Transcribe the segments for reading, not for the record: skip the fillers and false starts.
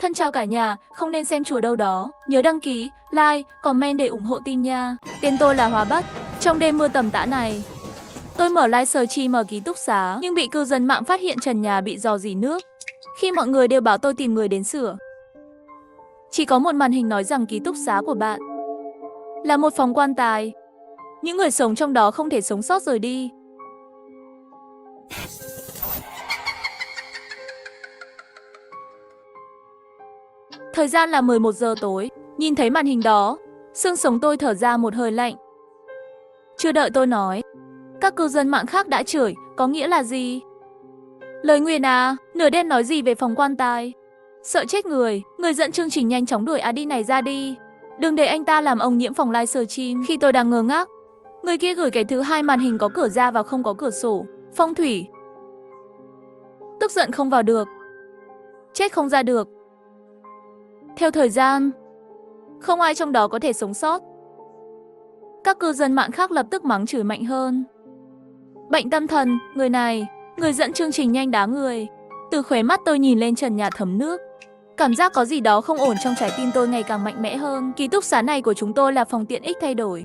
Thân chào cả nhà, không nên xem chùa đâu đó. Nhớ đăng ký, like, comment để ủng hộ team nha. Tên tôi là Hóa Bất. Trong đêm mưa tầm tã này, tôi mở livestream ở ký túc xá, nhưng bị cư dân mạng phát hiện trần nhà bị rò rỉ nước. Khi mọi người đều bảo tôi tìm người đến sửa, chỉ có một màn hình nói rằng ký túc xá của bạn là một phòng quan tài. Những người sống trong đó không thể sống sót rời đi. Thời gian là 11 giờ tối. Nhìn thấy màn hình đó, xương sống tôi thở ra một hơi lạnh. Chưa đợi tôi nói, các cư dân mạng khác đã chửi, có nghĩa là gì? Lời nguyền à, nửa đêm nói gì về phòng quan tài? Sợ chết người, người dẫn chương trình nhanh chóng đuổi Adi này ra đi. Đừng để anh ta làm ông nhiễm phòng livestream. Khi tôi đang ngơ ngác, người kia gửi cái thứ hai màn hình có cửa ra và không có cửa sổ. Phong thủy. Tức giận không vào được, chết không ra được. Theo thời gian, không ai trong đó có thể sống sót. Các cư dân mạng khác lập tức mắng chửi mạnh hơn. Bệnh tâm thần, người này, người dẫn chương trình nhanh đá người. Từ khóe mắt tôi nhìn lên trần nhà thấm nước. Cảm giác có gì đó không ổn trong trái tim tôi ngày càng mạnh mẽ hơn. Ký túc xá này của chúng tôi là phòng tiện ích thay đổi.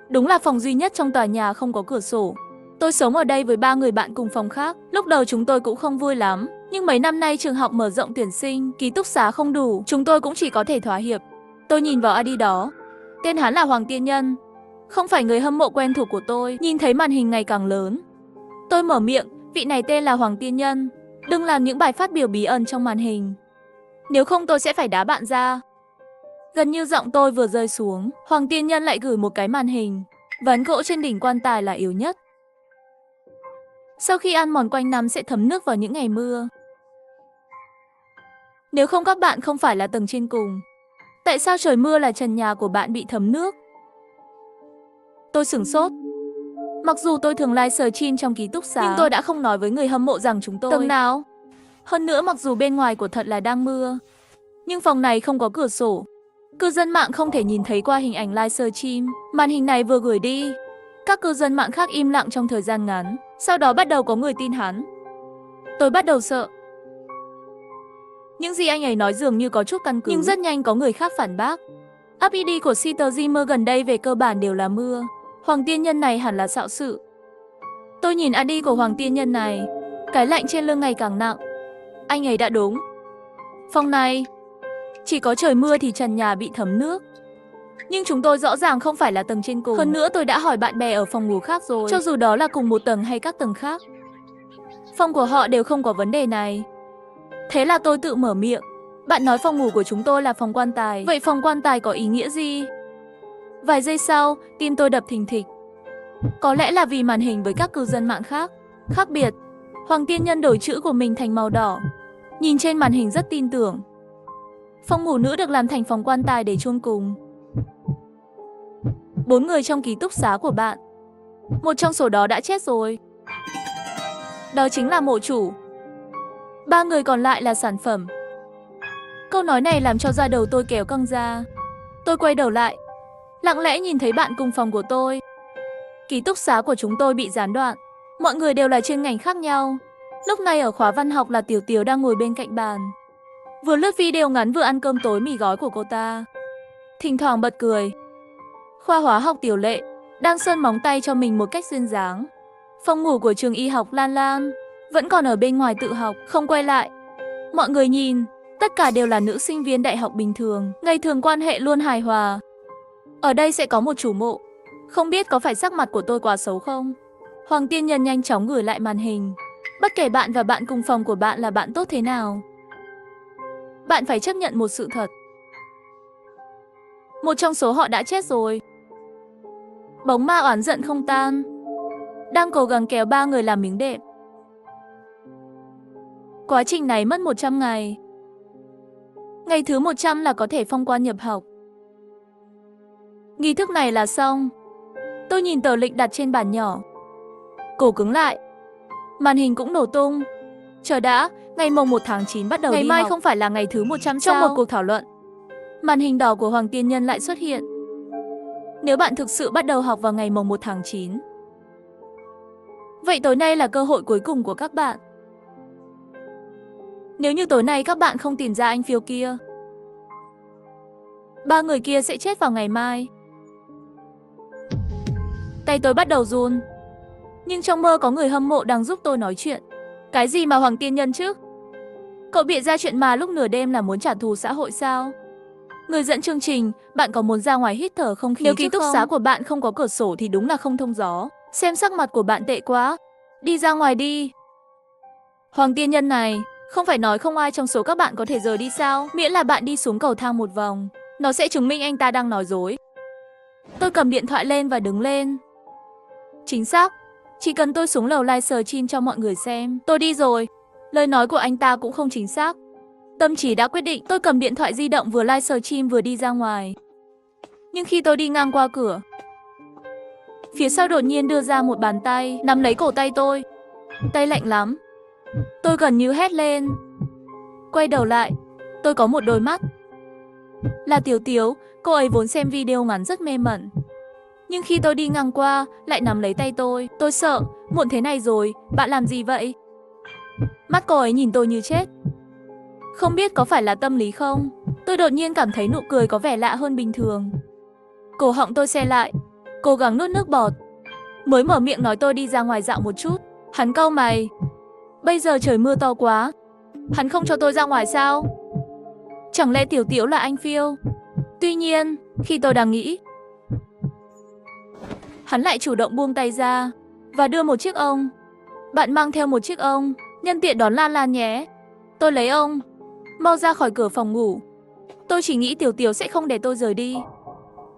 Đúng là phòng duy nhất trong tòa nhà không có cửa sổ. Tôi sống ở đây với 3 người bạn cùng phòng khác. Lúc đầu chúng tôi cũng không vui lắm. Nhưng mấy năm nay trường học mở rộng tuyển sinh, ký túc xá không đủ, chúng tôi cũng chỉ có thể thỏa hiệp. Tôi nhìn vào ID đó. Tên hắn là Hoàng Tiên Nhân. Không phải người hâm mộ quen thuộc của tôi. Nhìn thấy màn hình ngày càng lớn, tôi mở miệng, vị này tên là Hoàng Tiên Nhân. Đừng làm những bài phát biểu bí ẩn trong màn hình. Nếu không tôi sẽ phải đá bạn ra. Gần như giọng tôi vừa rơi xuống, Hoàng Tiên Nhân lại gửi một cái màn hình. Ván gỗ trên đỉnh quan tài là yếu nhất. Sau khi ăn mòn quanh năm sẽ thấm nước vào những ngày mưa. Nếu không các bạn không phải là tầng trên cùng, tại sao trời mưa là trần nhà của bạn bị thấm nước? Tôi sửng sốt. Mặc dù tôi thường livestream trong ký túc xá, nhưng tôi đã không nói với người hâm mộ rằng chúng tôi tầng nào. Hơn nữa mặc dù bên ngoài của thật là đang mưa, nhưng phòng này không có cửa sổ. Cư dân mạng không thể nhìn thấy qua hình ảnh livestream. Màn hình này vừa gửi đi, các cư dân mạng khác im lặng trong thời gian ngắn. Sau đó bắt đầu có người tin hắn. Tôi bắt đầu sợ. Những gì anh ấy nói dường như có chút căn cứ, nhưng rất nhanh có người khác phản bác. Up ID của Sitter Zimmer gần đây về cơ bản đều là mưa. Hoàng Tiên Nhân này hẳn là xạo sự. Tôi nhìn ID của Hoàng Tiên Nhân này, cái lạnh trên lưng ngày càng nặng. Anh ấy đã đúng. Phòng này, chỉ có trời mưa thì trần nhà bị thấm nước. Nhưng chúng tôi rõ ràng không phải là tầng trên cùng. Hơn nữa tôi đã hỏi bạn bè ở phòng ngủ khác rồi, cho dù đó là cùng một tầng hay các tầng khác, phòng của họ đều không có vấn đề này. Thế là tôi tự mở miệng. Bạn nói phòng ngủ của chúng tôi là phòng quan tài. Vậy phòng quan tài có ý nghĩa gì? Vài giây sau, tim tôi đập thình thịch. Có lẽ là vì màn hình với các cư dân mạng khác biệt. Hoàng Tiên Nhân đổi chữ của mình thành màu đỏ. Nhìn trên màn hình rất tin tưởng. Phòng ngủ nữ được làm thành phòng quan tài để chôn cùng 4 người trong ký túc xá của bạn. Một trong số đó đã chết rồi. Đó chính là mộ chủ. 3 người còn lại là sản phẩm. Câu nói này làm cho da đầu tôi kéo căng ra. Tôi quay đầu lại, lặng lẽ nhìn thấy bạn cùng phòng của tôi. Ký túc xá của chúng tôi bị gián đoạn. Mọi người đều là chuyên ngành khác nhau. Lúc này ở khóa văn học là Tiểu Tiểu đang ngồi bên cạnh bàn, vừa lướt video ngắn vừa ăn cơm tối mì gói của cô ta, thỉnh thoảng bật cười. Khoa hóa học Tiểu Lệ đang sơn móng tay cho mình một cách duyên dáng. Phòng ngủ của trường y học Lan Lan vẫn còn ở bên ngoài tự học, không quay lại. Mọi người nhìn, tất cả đều là nữ sinh viên đại học bình thường, ngày thường quan hệ luôn hài hòa. Ở đây sẽ có một chủ mộ. Không biết có phải sắc mặt của tôi quá xấu không? Hoàng Tiên Nhân nhanh chóng gửi lại màn hình. Bất kể bạn và bạn cùng phòng của bạn là bạn tốt thế nào, bạn phải chấp nhận một sự thật. Một trong số họ đã chết rồi. Bóng ma oán giận không tan, đang cố gắng kéo 3 người làm miếng đệm. Quá trình này mất 100 ngày. Ngày thứ 100 là có thể phong quan nhập học. Nghi thức này là xong. Tôi nhìn tờ lịch đặt trên bàn nhỏ, cổ cứng lại. Màn hình cũng nổ tung. Chờ đã, ngày mùng 1 tháng 9 bắt đầu Ngày đi mai học. không phải là ngày thứ 100 Trong sao? một cuộc thảo luận, màn hình đỏ của Hoàng Tiên Nhân lại xuất hiện. Nếu bạn thực sự bắt đầu học vào ngày mùng 1 tháng 9, vậy tối nay là cơ hội cuối cùng của các bạn. Nếu như tối nay các bạn không tìm ra anh phiêu kia, 3 người kia sẽ chết vào ngày mai. Tay tôi bắt đầu run. Nhưng trong mơ có người hâm mộ đang giúp tôi nói chuyện. Cái gì mà Hoàng Tiên Nhân chứ? Cậu bịa ra chuyện mà lúc nửa đêm là muốn trả thù xã hội sao? Người dẫn chương trình, bạn có muốn ra ngoài hít thở không khí? Nếu ký túc xá của bạn không có cửa sổ thì đúng là không thông gió. Xem sắc mặt của bạn tệ quá. Đi ra ngoài đi. Hoàng Tiên Nhân này, không phải nói không ai trong số các bạn có thể rời đi sao? Miễn là bạn đi xuống cầu thang một vòng, nó sẽ chứng minh anh ta đang nói dối. Tôi cầm điện thoại lên và đứng lên. Chính xác, chỉ cần tôi xuống lầu livestream cho mọi người xem. Tôi đi rồi. Lời nói của anh ta cũng không chính xác. Tâm trí đã quyết định, tôi cầm điện thoại di động vừa livestream vừa đi ra ngoài. Nhưng khi tôi đi ngang qua cửa, phía sau đột nhiên đưa ra một bàn tay, nắm lấy cổ tay tôi. Tay lạnh lắm. Tôi gần như hét lên. Quay đầu lại, tôi có một đôi mắt. Là Tiếu Tiếu, cô ấy vốn xem video ngắn rất mê mẩn. Nhưng khi tôi đi ngang qua, lại nắm lấy tay tôi. Tôi sợ, muộn thế này rồi, bạn làm gì vậy? Mắt cô ấy nhìn tôi như chết. Không biết có phải là tâm lý không? Tôi đột nhiên cảm thấy nụ cười có vẻ lạ hơn bình thường. Cổ họng tôi se lại, cố gắng nuốt nước bọt. Mới mở miệng nói tôi đi ra ngoài dạo một chút. Hắn cau mày. Bây giờ trời mưa to quá, hắn không cho tôi ra ngoài sao? Chẳng lẽ Tiểu Tiểu là anh phiêu? Tuy nhiên, khi tôi đang nghĩ, hắn lại chủ động buông tay ra và đưa một chiếc ông. Bạn mang theo một chiếc ông, nhân tiện đón Lan Lan nhé. Tôi lấy ông, mau ra khỏi cửa phòng ngủ. Tôi chỉ nghĩ Tiểu Tiểu sẽ không để tôi rời đi.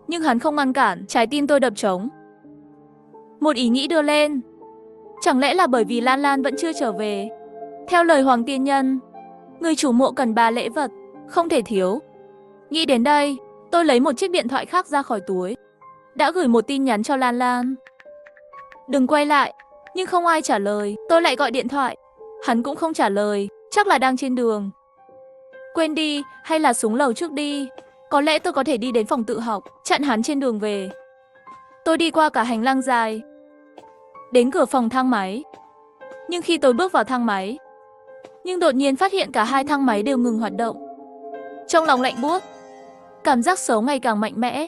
Nhưng hắn không ngăn cản, trái tim tôi đập trống. Một ý nghĩ đưa lên. Chẳng lẽ là bởi vì Lan Lan vẫn chưa trở về? Theo lời Hoàng Tiên Nhân, người chủ mộ cần 3 lễ vật, không thể thiếu. Nghĩ đến đây, tôi lấy một chiếc điện thoại khác ra khỏi túi. Đã gửi một tin nhắn cho Lan Lan. Đừng quay lại, nhưng không ai trả lời. Tôi lại gọi điện thoại, hắn cũng không trả lời, chắc là đang trên đường. Quên đi, hay là xuống lầu trước đi. Có lẽ tôi có thể đi đến phòng tự học, chặn hắn trên đường về. Tôi đi qua cả hành lang dài, đến cửa phòng thang máy. Nhưng khi tôi bước vào thang máy, đột nhiên phát hiện cả hai thang máy đều ngừng hoạt động. Trong lòng lạnh buốt, cảm giác xấu ngày càng mạnh mẽ.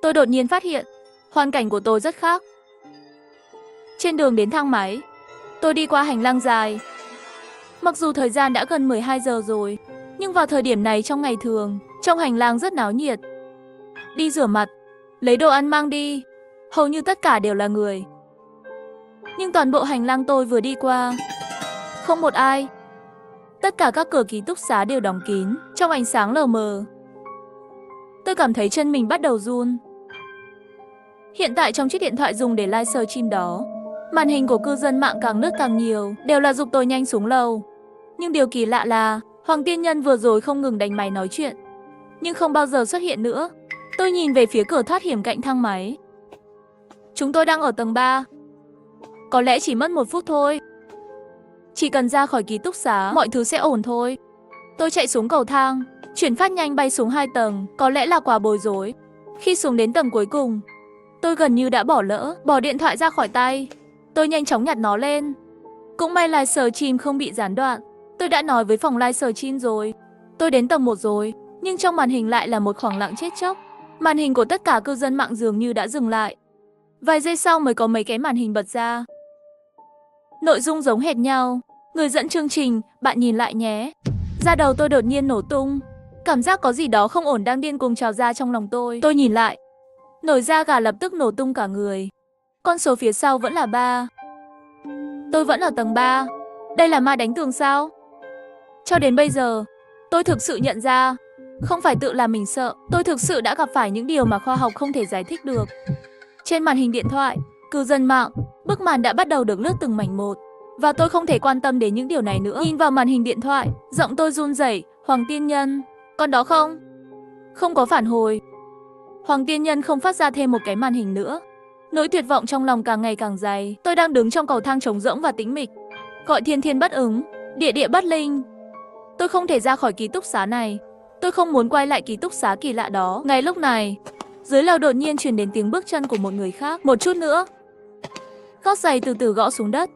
Tôi đột nhiên phát hiện, hoàn cảnh của tôi rất khác. Trên đường đến thang máy, tôi đi qua hành lang dài. Mặc dù thời gian đã gần 12 giờ rồi, nhưng vào thời điểm này trong ngày thường, trong hành lang rất náo nhiệt. Đi rửa mặt, lấy đồ ăn mang đi, hầu như tất cả đều là người. Nhưng toàn bộ hành lang tôi vừa đi qua, không một ai. Tất cả các cửa ký túc xá đều đóng kín, trong ánh sáng lờ mờ. Tôi cảm thấy chân mình bắt đầu run. Hiện tại trong chiếc điện thoại dùng để livestream đó, màn hình của cư dân mạng càng lướt càng nhiều, đều là giục tôi nhanh xuống lầu. Nhưng điều kỳ lạ là, Hoàng Tiên Nhân vừa rồi không ngừng đánh máy nói chuyện, nhưng không bao giờ xuất hiện nữa. Tôi nhìn về phía cửa thoát hiểm cạnh thang máy. Chúng tôi đang ở tầng 3. Có lẽ chỉ mất 1 phút thôi. Chỉ cần ra khỏi ký túc xá, mọi thứ sẽ ổn thôi. Tôi chạy xuống cầu thang, chuyển phát nhanh bay xuống 2 tầng, có lẽ là quá bối rối. Khi xuống đến tầng cuối cùng, tôi gần như đã bỏ lỡ, bỏ điện thoại ra khỏi tay. Tôi nhanh chóng nhặt nó lên. Cũng may livestream không bị gián đoạn. Tôi đã nói với phòng livestream rồi. Tôi đến tầng 1 rồi, nhưng trong màn hình lại là một khoảng lặng chết chóc. Màn hình của tất cả cư dân mạng dường như đã dừng lại. Vài giây sau mới có mấy cái màn hình bật ra. Nội dung giống hệt nhau. Người dẫn chương trình, bạn nhìn lại nhé. Da đầu tôi đột nhiên nổ tung. Cảm giác có gì đó không ổn đang điên cuồng trào ra trong lòng tôi. Tôi nhìn lại, nổi da gà lập tức nổ tung cả người. Con số phía sau vẫn là 3. Tôi vẫn ở tầng 3. Đây là ma đánh tường sao? Cho đến bây giờ, tôi thực sự nhận ra, không phải tự làm mình sợ, tôi thực sự đã gặp phải những điều mà khoa học không thể giải thích được. Trên màn hình điện thoại, cư dân mạng, bức màn đã bắt đầu được lướt từng mảnh một. Và tôi không thể quan tâm đến những điều này nữa. Nhìn vào màn hình điện thoại, giọng tôi run rẩy. Hoàng Tiên Nhân, con đó không? Không có phản hồi. Hoàng Tiên Nhân không phát ra thêm một cái màn hình nữa. Nỗi tuyệt vọng trong lòng càng ngày càng dày. Tôi đang đứng trong cầu thang trống rỗng và tĩnh mịch. Gọi thiên thiên bất ứng, địa địa bất linh. Tôi không thể ra khỏi ký túc xá này. Tôi không muốn quay lại ký túc xá kỳ lạ đó. Ngay lúc này, dưới lầu đột nhiên truyền đến tiếng bước chân của một người khác. Một chút nữa, gót giày từ từ gõ xuống đất.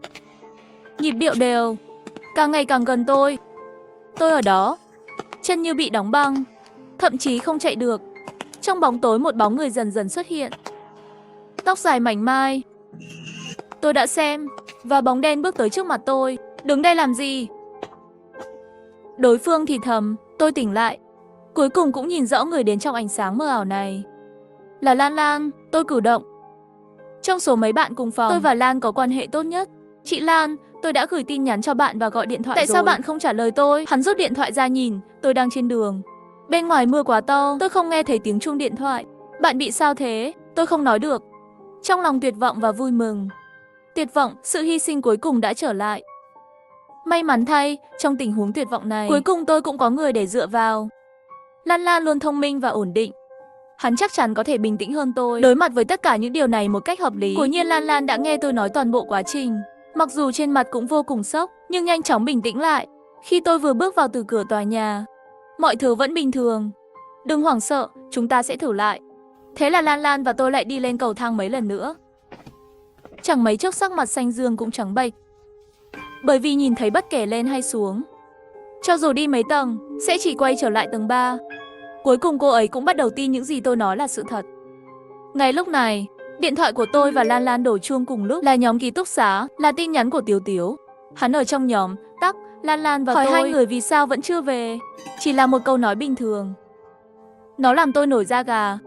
Nhịp điệu đều, càng ngày càng gần tôi. Tôi ở đó, chân như bị đóng băng, thậm chí không chạy được. Trong bóng tối một bóng người dần dần xuất hiện. Tóc dài mảnh mai. Tôi đã xem, và bóng đen bước tới trước mặt tôi. Đứng đây làm gì? Đối phương thì thầm, tôi tỉnh lại. Cuối cùng cũng nhìn rõ người đến trong ánh sáng mờ ảo này. Là Lan Lan, tôi cử động. Trong số mấy bạn cùng phòng, tôi và Lan có quan hệ tốt nhất. Chị Lan, tôi đã gửi tin nhắn cho bạn và gọi điện thoại rồi. Tại sao bạn không trả lời tôi? Hắn rút điện thoại ra nhìn, tôi đang trên đường. Bên ngoài mưa quá to, tôi không nghe thấy tiếng chuông điện thoại. Bạn bị sao thế? Tôi không nói được. Trong lòng tuyệt vọng và vui mừng. Tuyệt vọng, sự hy sinh cuối cùng đã trở lại. May mắn thay, trong tình huống tuyệt vọng này, cuối cùng tôi cũng có người để dựa vào. Lan Lan luôn thông minh và ổn định. Hắn chắc chắn có thể bình tĩnh hơn tôi, đối mặt với tất cả những điều này một cách hợp lý. Quả nhiên Lan Lan đã nghe tôi nói toàn bộ quá trình. Mặc dù trên mặt cũng vô cùng sốc, nhưng nhanh chóng bình tĩnh lại. Khi tôi vừa bước vào từ cửa tòa nhà, mọi thứ vẫn bình thường. Đừng hoảng sợ, chúng ta sẽ thử lại. Thế là Lan Lan và tôi lại đi lên cầu thang mấy lần nữa. Chẳng mấy chốc sắc mặt xanh dương cũng trắng bệch. Bởi vì nhìn thấy bất kể lên hay xuống, cho dù đi mấy tầng, sẽ chỉ quay trở lại tầng 3. Cuối cùng cô ấy cũng bắt đầu tin những gì tôi nói là sự thật. Ngay lúc này, điện thoại của tôi và Lan Lan đổ chuông cùng lúc. Là nhóm ký túc xá, là tin nhắn của Tiếu Tiếu. Hắn ở trong nhóm, tắc, Lan Lan và hỏi tôi hai người vì sao vẫn chưa về. Chỉ là một câu nói bình thường. Nó làm tôi nổi da gà.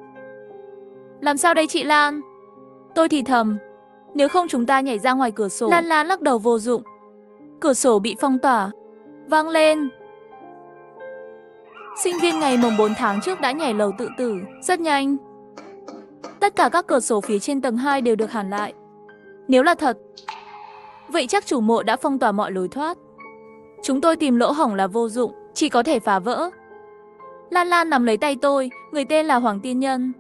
Làm sao đây chị Lan? Tôi thì thầm. Nếu không chúng ta nhảy ra ngoài cửa sổ. Lan Lan lắc đầu vô dụng. Cửa sổ bị phong tỏa. Vang lên. Sinh viên ngày mùng 4 tháng trước đã nhảy lầu tự tử. Rất nhanh. Tất cả các cửa sổ phía trên tầng 2 đều được hàn lại. Nếu là thật, vậy chắc chủ mộ đã phong tỏa mọi lối thoát. Chúng tôi tìm lỗ hổng là vô dụng, chỉ có thể phá vỡ. Lan Lan nắm lấy tay tôi, người tên là Hoàng Tiên Nhân.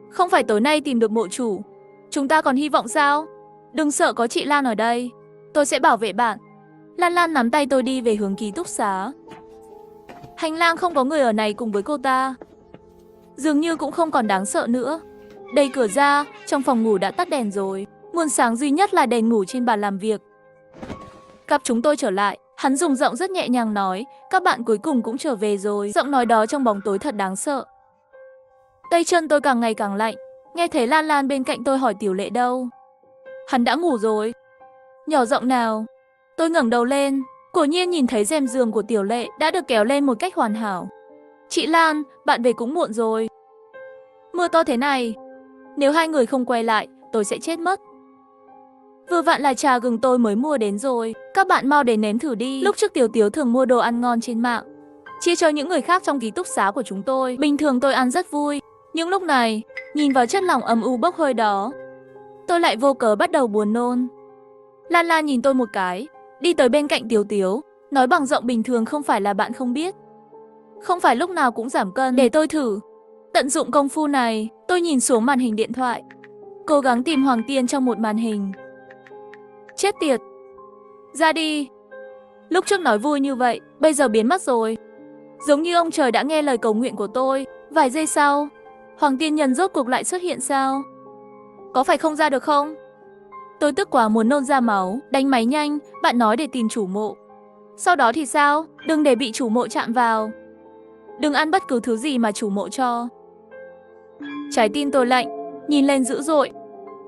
Không phải tối nay tìm được mộ chủ, chúng ta còn hy vọng sao? Đừng sợ, có chị Lan ở đây, tôi sẽ bảo vệ bạn. Lan Lan nắm tay tôi đi về hướng ký túc xá. Hành lang không có người ở này cùng với cô ta. Dường như cũng không còn đáng sợ nữa. Đẩy cửa ra, trong phòng ngủ đã tắt đèn rồi. Nguồn sáng duy nhất là đèn ngủ trên bàn làm việc. Gặp chúng tôi trở lại, hắn dùng giọng rất nhẹ nhàng nói, các bạn cuối cùng cũng trở về rồi. Giọng nói đó trong bóng tối thật đáng sợ. Tay chân tôi càng ngày càng lạnh. Nghe thấy Lan Lan bên cạnh tôi hỏi Tiểu Lệ đâu. Hắn đã ngủ rồi. Nhỏ giọng nào. Tôi ngẩng đầu lên, quả nhiên nhìn thấy rèm giường của Tiểu Lệ đã được kéo lên một cách hoàn hảo. Chị Lan, bạn về cũng muộn rồi. Mưa to thế này, nếu hai người không quay lại, tôi sẽ chết mất. Vừa vặn là trà gừng tôi mới mua đến rồi, các bạn mau đến nếm thử đi. Lúc trước Tiểu Tiếu thường mua đồ ăn ngon trên mạng, chia cho những người khác trong ký túc xá của chúng tôi. Bình thường tôi ăn rất vui, nhưng lúc này, nhìn vào chất lỏng âm u bốc hơi đó, tôi lại vô cớ bắt đầu buồn nôn. Lan Lan nhìn tôi một cái, đi tới bên cạnh Tiếu Tiếu, nói bằng giọng bình thường không phải là bạn không biết. Không phải lúc nào cũng giảm cân, để tôi thử. Tận dụng công phu này, tôi nhìn xuống màn hình điện thoại, cố gắng tìm Hoàng Tiên trong một màn hình. Chết tiệt. Ra đi. Lúc trước nói vui như vậy, bây giờ biến mất rồi. Giống như ông trời đã nghe lời cầu nguyện của tôi. Vài giây sau, Hoàng Tiên Nhân rốt cuộc lại xuất hiện sao? Có phải không ra được không? Tôi tức quá muốn nôn ra máu. Đánh máy nhanh, bạn nói để tìm chủ mộ. Sau đó thì sao? Đừng để bị chủ mộ chạm vào. Đừng ăn bất cứ thứ gì mà chủ mộ cho. Trái tim tôi lạnh, nhìn lên dữ dội.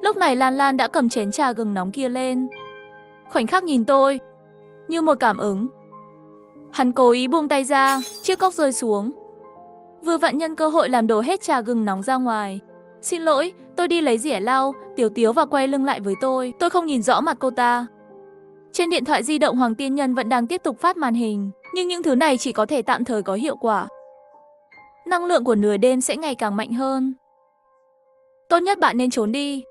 Lúc này Lan Lan đã cầm chén trà gừng nóng kia lên. Khoảnh khắc nhìn tôi, như một cảm ứng. Hắn cố ý buông tay ra, chiếc cốc rơi xuống. Vừa vặn nhân cơ hội làm đổ hết trà gừng nóng ra ngoài. Xin lỗi, tôi đi lấy dĩa lau. Tiểu Tiếu và quay lưng lại với tôi. Tôi không nhìn rõ mặt cô ta. Trên điện thoại di động Hoàng Tiên Nhân vẫn đang tiếp tục phát màn hình. Nhưng những thứ này chỉ có thể tạm thời có hiệu quả. Năng lượng của nửa đêm sẽ ngày càng mạnh hơn. Tốt nhất bạn nên trốn đi.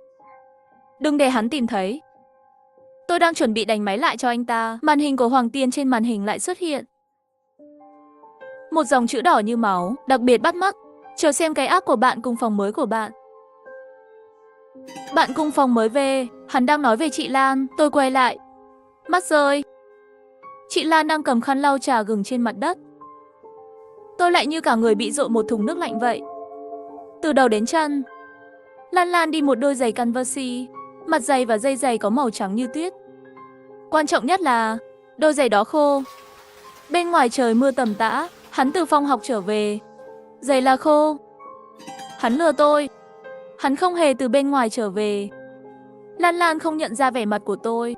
Đừng để hắn tìm thấy. Tôi đang chuẩn bị đánh máy lại cho anh ta. Màn hình của Hoàng Tiên trên màn hình lại xuất hiện. Một dòng chữ đỏ như máu, đặc biệt bắt mắt. Chờ xem cái ác của bạn cùng phòng mới của bạn. Bạn cùng phòng mới về. Hắn đang nói về chị Lan. Tôi quay lại. Mắt rơi. Chị Lan đang cầm khăn lau trà gừng trên mặt đất. Tôi lại như cả người bị dội một thùng nước lạnh vậy. Từ đầu đến chân, Lan Lan đi một đôi giày Converse. Mặt giày và dây giày có màu trắng như tuyết. Quan trọng nhất là đôi giày đó khô. Bên ngoài trời mưa tầm tã, hắn từ phòng học trở về. Giày là khô. Hắn lừa tôi. Hắn không hề từ bên ngoài trở về. Lan Lan không nhận ra vẻ mặt của tôi.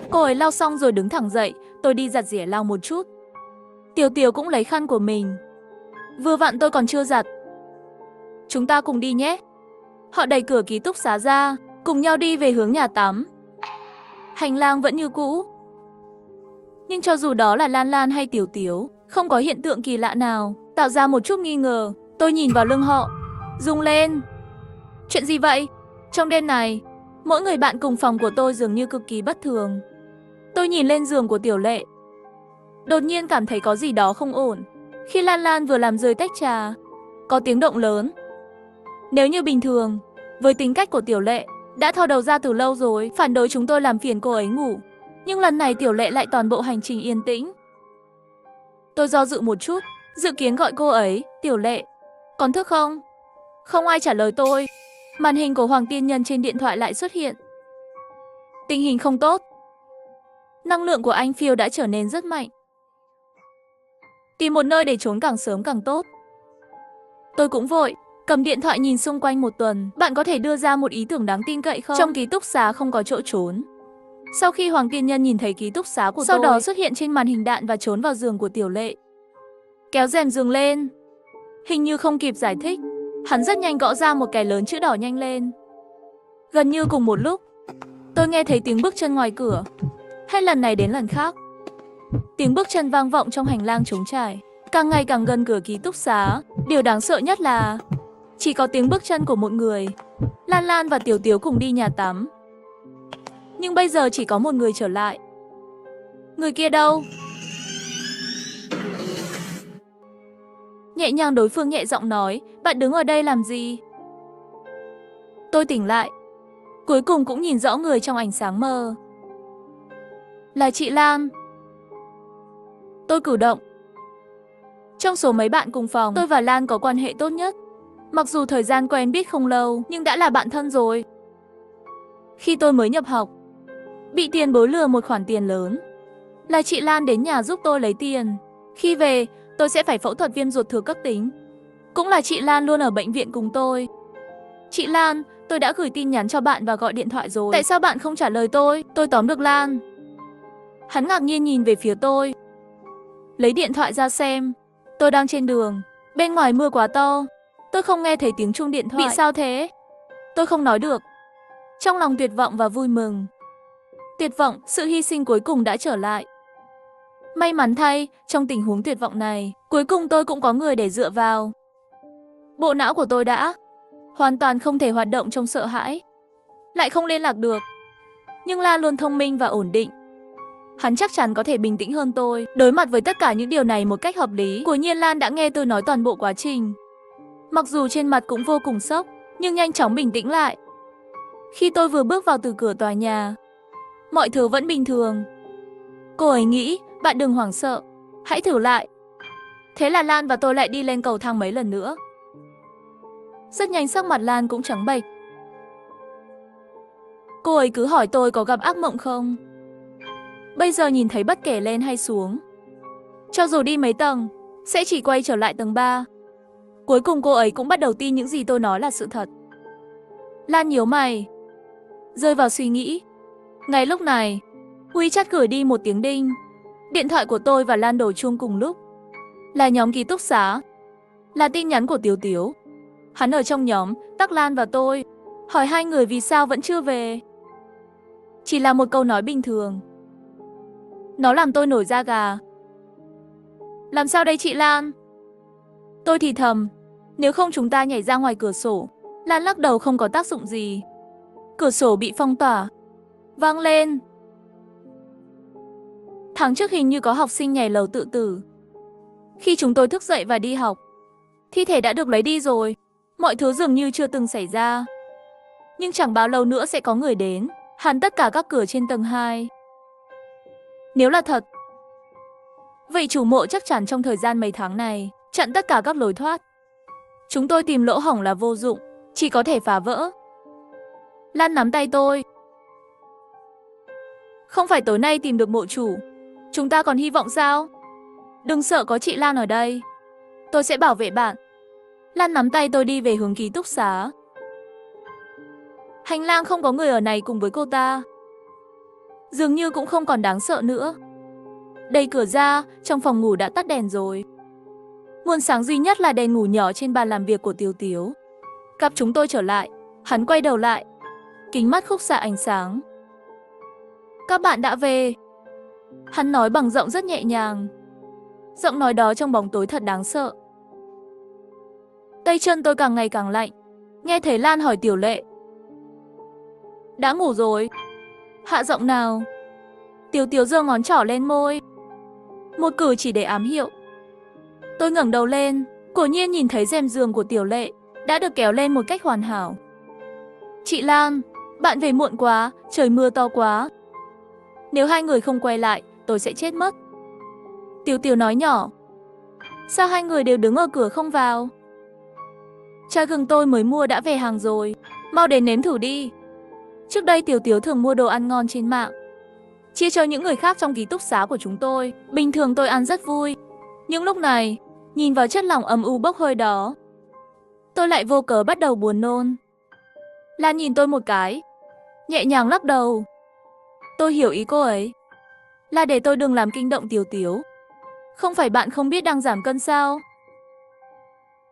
Cô ấy lau xong rồi đứng thẳng dậy, tôi đi giặt giẻ lau một chút. Tiểu Tiểu cũng lấy khăn của mình. Vừa vặn tôi còn chưa giặt. Chúng ta cùng đi nhé. Họ đẩy cửa ký túc xá ra, cùng nhau đi về hướng nhà tắm. Hành lang vẫn như cũ. Nhưng cho dù đó là Lan Lan hay Tiểu Tiểu, không có hiện tượng kỳ lạ nào tạo ra một chút nghi ngờ. Tôi nhìn vào lưng họ, rung lên. Chuyện gì vậy? Trong đêm này, mỗi người bạn cùng phòng của tôi dường như cực kỳ bất thường. Tôi nhìn lên giường của Tiểu Lệ, đột nhiên cảm thấy có gì đó không ổn. Khi Lan Lan vừa làm rơi tách trà, có tiếng động lớn. Nếu như bình thường, với tính cách của Tiểu Lệ, đã thò đầu ra từ lâu rồi, phản đối chúng tôi làm phiền cô ấy ngủ. Nhưng lần này Tiểu Lệ lại toàn bộ hành trình yên tĩnh. Tôi do dự một chút, dự kiến gọi cô ấy, Tiểu Lệ, còn thức không? Không ai trả lời tôi. Màn hình của Hoàng Tiên Nhân trên điện thoại lại xuất hiện. Tình hình không tốt. Năng lượng của anh Phiêu đã trở nên rất mạnh. Tìm một nơi để trốn càng sớm càng tốt. Tôi cũng vội, cầm điện thoại nhìn xung quanh một tuần. Bạn có thể đưa ra một ý tưởng đáng tin cậy không? Trong ký túc xá không có chỗ trốn. Sau khi Hoàng Tiên Nhân nhìn thấy ký túc xá của tôi, sau đó xuất hiện trên màn hình đạn và trốn vào giường của Tiểu Lệ. Kéo rèm giường lên. Hình như không kịp giải thích, hắn rất nhanh gõ ra một cái lớn chữ đỏ nhanh lên. Gần như cùng một lúc, tôi nghe thấy tiếng bước chân ngoài cửa. Hết lần này đến lần khác, tiếng bước chân vang vọng trong hành lang trống trải, càng ngày càng gần cửa ký túc xá. Điều đáng sợ nhất là chỉ có tiếng bước chân của một người. Lan Lan và Tiểu Tiểu cùng đi nhà tắm. Nhưng bây giờ chỉ có một người trở lại. Người kia đâu? Nhẹ nhàng đối phương nhẹ giọng nói, bạn đứng ở đây làm gì? Tôi tỉnh lại. Cuối cùng cũng nhìn rõ người trong ánh sáng mơ. Là chị Lan. Tôi cử động. Trong số mấy bạn cùng phòng, tôi và Lan có quan hệ tốt nhất. Mặc dù thời gian quen biết không lâu, nhưng đã là bạn thân rồi. Khi tôi mới nhập học, bị tiền bối lừa một khoản tiền lớn. Là chị Lan đến nhà giúp tôi lấy tiền. Khi về, tôi sẽ phải phẫu thuật viêm ruột thừa cấp tính. Cũng là chị Lan luôn ở bệnh viện cùng tôi. Chị Lan, tôi đã gửi tin nhắn cho bạn và gọi điện thoại rồi. Tại sao bạn không trả lời tôi? Tôi tóm được Lan. Hắn ngạc nhiên nhìn về phía tôi. Lấy điện thoại ra xem. Tôi đang trên đường. Bên ngoài mưa quá to. Tôi không nghe thấy tiếng chuông điện thoại. Bị sao thế? Tôi không nói được. Trong lòng tuyệt vọng và vui mừng. Tuyệt vọng, sự hy sinh cuối cùng đã trở lại. May mắn thay, trong tình huống tuyệt vọng này, cuối cùng tôi cũng có người để dựa vào. Bộ não của tôi đã hoàn toàn không thể hoạt động trong sợ hãi. Lại không liên lạc được. Nhưng Lan luôn thông minh và ổn định. Hắn chắc chắn có thể bình tĩnh hơn tôi. Đối mặt với tất cả những điều này một cách hợp lý. Quả nhiên Lan đã nghe tôi nói toàn bộ quá trình. Mặc dù trên mặt cũng vô cùng sốc, nhưng nhanh chóng bình tĩnh lại. Khi tôi vừa bước vào từ cửa tòa nhà, mọi thứ vẫn bình thường. Cô ấy nghĩ, bạn đừng hoảng sợ, hãy thử lại. Thế là Lan và tôi lại đi lên cầu thang mấy lần nữa. Rất nhanh sắc mặt Lan cũng trắng bệch. Cô ấy cứ hỏi tôi có gặp ác mộng không. Bây giờ nhìn thấy bất kể lên hay xuống, cho dù đi mấy tầng, sẽ chỉ quay trở lại tầng 3. Cuối cùng cô ấy cũng bắt đầu tin những gì tôi nói là sự thật. Lan nhíu mày, rơi vào suy nghĩ. Ngay lúc này, WeChat gửi đi một tiếng đinh. Điện thoại của tôi và Lan đổ chuông cùng lúc. Là nhóm ký túc xá. Là tin nhắn của Tiểu Tiểu. Hắn ở trong nhóm, tag Lan và tôi, hỏi hai người vì sao vẫn chưa về. Chỉ là một câu nói bình thường. Nó làm tôi nổi da gà. Làm sao đây chị Lan? Tôi thì thầm, nếu không chúng ta nhảy ra ngoài cửa sổ. Lan lắc đầu không có tác dụng gì. Cửa sổ bị phong tỏa. Vang lên. Tháng trước hình như có học sinh nhảy lầu tự tử. Khi chúng tôi thức dậy và đi học, thi thể đã được lấy đi rồi. Mọi thứ dường như chưa từng xảy ra. Nhưng chẳng bao lâu nữa sẽ có người đến, hàn tất cả các cửa trên tầng 2. Nếu là thật, vậy chủ mộ chắc chắn trong thời gian mấy tháng này chặn tất cả các lối thoát. Chúng tôi tìm lỗ hổng là vô dụng, chỉ có thể phá vỡ. Lan nắm tay tôi. Không phải tối nay tìm được mộ chủ, chúng ta còn hy vọng sao? Đừng sợ, có chị Lan ở đây. Tôi sẽ bảo vệ bạn. Lan nắm tay tôi đi về hướng ký túc xá. Hành lang không có người ở này cùng với cô ta. Dường như cũng không còn đáng sợ nữa. Đẩy cửa ra, trong phòng ngủ đã tắt đèn rồi. Nguồn sáng duy nhất là đèn ngủ nhỏ trên bàn làm việc của Tiếu Tiếu. Gặp chúng tôi trở lại, hắn quay đầu lại. Kính mắt khúc xạ ánh sáng. Các bạn đã về. Hắn nói bằng giọng rất nhẹ nhàng. Giọng nói đó trong bóng tối thật đáng sợ. Tay chân tôi càng ngày càng lạnh. Nghe thấy Lan hỏi Tiểu Lệ. Đã ngủ rồi? Hạ giọng nào? Tiếu Tiếu giơ ngón trỏ lên môi. Một cử chỉ để ám hiệu. Tôi ngẩng đầu lên, quả nhiên nhìn thấy rèm giường của Tiểu Lệ đã được kéo lên một cách hoàn hảo. Chị Lan, bạn về muộn quá, trời mưa to quá. Nếu hai người không quay lại, tôi sẽ chết mất. Tiếu Tiếu nói nhỏ. Sao hai người đều đứng ở cửa không vào? Chai gừng tôi mới mua đã về hàng rồi, mau đến nếm thử đi. Trước đây Tiếu Tiếu thường mua đồ ăn ngon trên mạng, chia cho những người khác trong ký túc xá của chúng tôi. Bình thường tôi ăn rất vui, nhưng lúc này, nhìn vào chất lỏng âm u bốc hơi đó, tôi lại vô cớ bắt đầu buồn nôn. Lan nhìn tôi một cái, nhẹ nhàng lắc đầu. Tôi hiểu ý cô ấy, là để tôi đừng làm kinh động Tiếu Tiếu. Không phải bạn không biết đang giảm cân sao?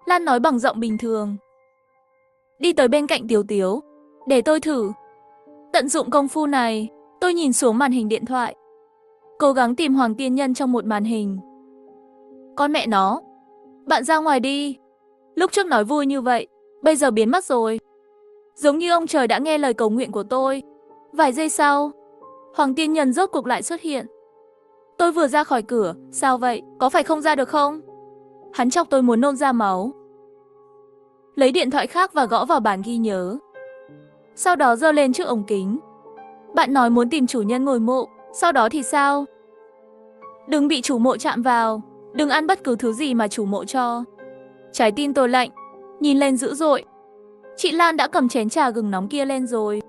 Lan nói bằng giọng bình thường. Đi tới bên cạnh Tiếu Tiếu, để tôi thử. Tận dụng công phu này, tôi nhìn xuống màn hình điện thoại, cố gắng tìm Hoàng Tiên Nhân trong một màn hình. Con mẹ nó, bạn ra ngoài đi. Lúc trước nói vui như vậy, bây giờ biến mất rồi. Giống như ông trời đã nghe lời cầu nguyện của tôi. Vài giây sau, Hoàng Tiên Nhân rốt cuộc lại xuất hiện. Tôi vừa ra khỏi cửa, sao vậy, có phải không ra được không? Hắn chọc tôi muốn nôn ra máu. Lấy điện thoại khác và gõ vào bản ghi nhớ. Sau đó giơ lên trước ống kính. Bạn nói muốn tìm chủ nhân ngôi mộ, sau đó thì sao? Đừng bị chủ mộ chạm vào, đừng ăn bất cứ thứ gì mà chủ mộ cho. Trái tim tôi lạnh, nhìn lên dữ dội. Chị Lan đã cầm chén trà gừng nóng kia lên rồi.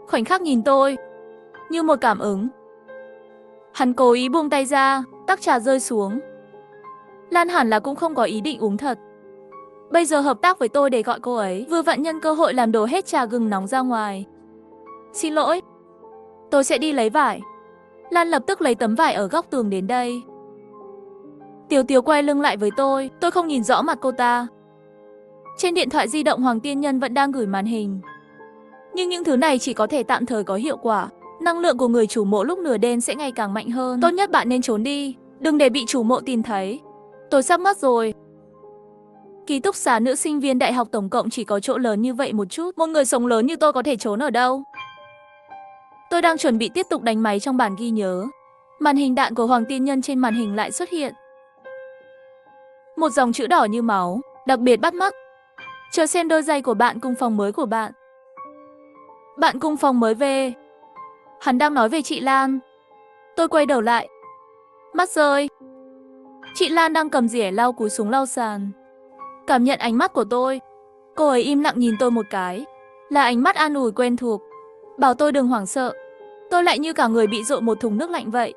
Khoảnh khắc nhìn tôi, như một cảm ứng. Hắn cố ý buông tay ra, tách trà rơi xuống. Lan hẳn là cũng không có ý định uống thật. Bây giờ hợp tác với tôi để gọi cô ấy, vừa vặn nhân cơ hội làm đổ hết trà gừng nóng ra ngoài. Xin lỗi, tôi sẽ đi lấy vải. Lan lập tức lấy tấm vải ở góc tường đến đây. Tiếu Tiếu quay lưng lại với tôi không nhìn rõ mặt cô ta. Trên điện thoại di động Hoàng Tiên Nhân vẫn đang gửi màn hình. Nhưng những thứ này chỉ có thể tạm thời có hiệu quả. Năng lượng của người chủ mộ lúc nửa đêm sẽ ngày càng mạnh hơn. Tốt nhất bạn nên trốn đi, đừng để bị chủ mộ tìm thấy. Tôi sắp mất rồi. Ký túc xá nữ sinh viên đại học tổng cộng chỉ có chỗ lớn như vậy một chút. Một người sống lớn như tôi có thể trốn ở đâu? Tôi đang chuẩn bị tiếp tục đánh máy trong bản ghi nhớ. Màn hình đạn của Hoàng Tiên Nhân trên màn hình lại xuất hiện. Một dòng chữ đỏ như máu, đặc biệt bắt mắt. Chờ xem đôi giày của bạn cùng phòng mới của bạn. Bạn cùng phòng mới về. Hắn đang nói về chị Lan. Tôi quay đầu lại. Mắt rơi. Chị Lan đang cầm dỉa lau cúi xuống lau sàn. Cảm nhận ánh mắt của tôi. Cô ấy im lặng nhìn tôi một cái. Là ánh mắt an ủi quen thuộc. Bảo tôi đừng hoảng sợ. Tôi lại như cả người bị dội một thùng nước lạnh vậy.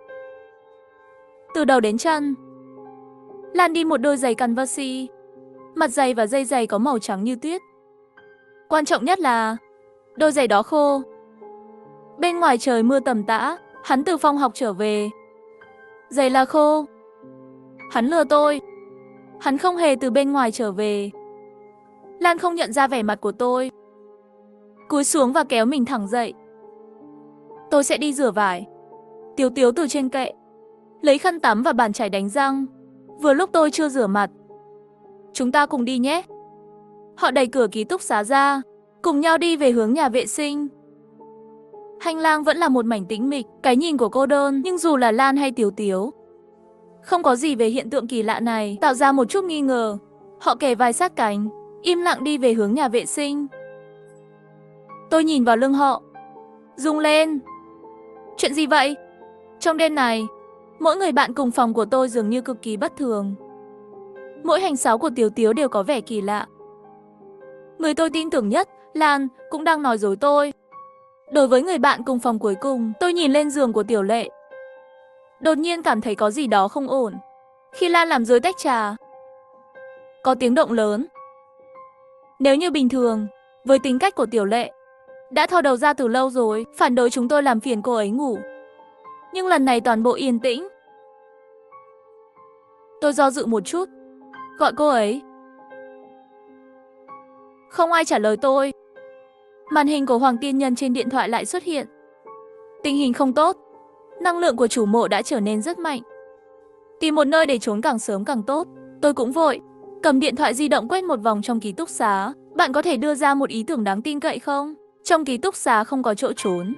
Từ đầu đến chân, Lan đi một đôi giày Converse. Mặt giày và dây giày có màu trắng như tuyết. Quan trọng nhất là đôi giày đó khô. Bên ngoài trời mưa tầm tã, hắn từ phòng học trở về. Giày là khô. Hắn lừa tôi. Hắn không hề từ bên ngoài trở về. Lan không nhận ra vẻ mặt của tôi. Cúi xuống và kéo mình thẳng dậy. Tôi sẽ đi rửa vải. Tiếu Tiếu từ trên kệ lấy khăn tắm và bàn chải đánh răng. Vừa lúc tôi chưa rửa mặt. Chúng ta cùng đi nhé. Họ đẩy cửa ký túc xá ra, cùng nhau đi về hướng nhà vệ sinh. Hành lang vẫn là một mảnh tĩnh mịch, cái nhìn của cô đơn, nhưng dù là Lan hay Tiếu Tiếu, không có gì về hiện tượng kỳ lạ này tạo ra một chút nghi ngờ. Họ kề vai sát cánh, im lặng đi về hướng nhà vệ sinh. Tôi nhìn vào lưng họ, rung lên. Chuyện gì vậy? Trong đêm này, mỗi người bạn cùng phòng của tôi dường như cực kỳ bất thường. Mỗi hành xáo của Tiếu Tiếu đều có vẻ kỳ lạ. Người tôi tin tưởng nhất, Lan, cũng đang nói dối tôi. Đối với người bạn cùng phòng cuối cùng, tôi nhìn lên giường của Tiểu Lệ. Đột nhiên cảm thấy có gì đó không ổn. Khi Lan làm rơi tách trà, có tiếng động lớn. Nếu như bình thường, với tính cách của Tiểu Lệ, đã thò đầu ra từ lâu rồi, phản đối chúng tôi làm phiền cô ấy ngủ. Nhưng lần này toàn bộ yên tĩnh. Tôi do dự một chút, gọi cô ấy. Không ai trả lời tôi. Màn hình của Hoàng Tiên Nhân trên điện thoại lại xuất hiện. Tình hình không tốt. Năng lượng của chủ mộ đã trở nên rất mạnh. Tìm một nơi để trốn càng sớm càng tốt. Tôi cũng vội cầm điện thoại di động quét một vòng trong ký túc xá. Bạn có thể đưa ra một ý tưởng đáng tin cậy không? Trong ký túc xá không có chỗ trốn.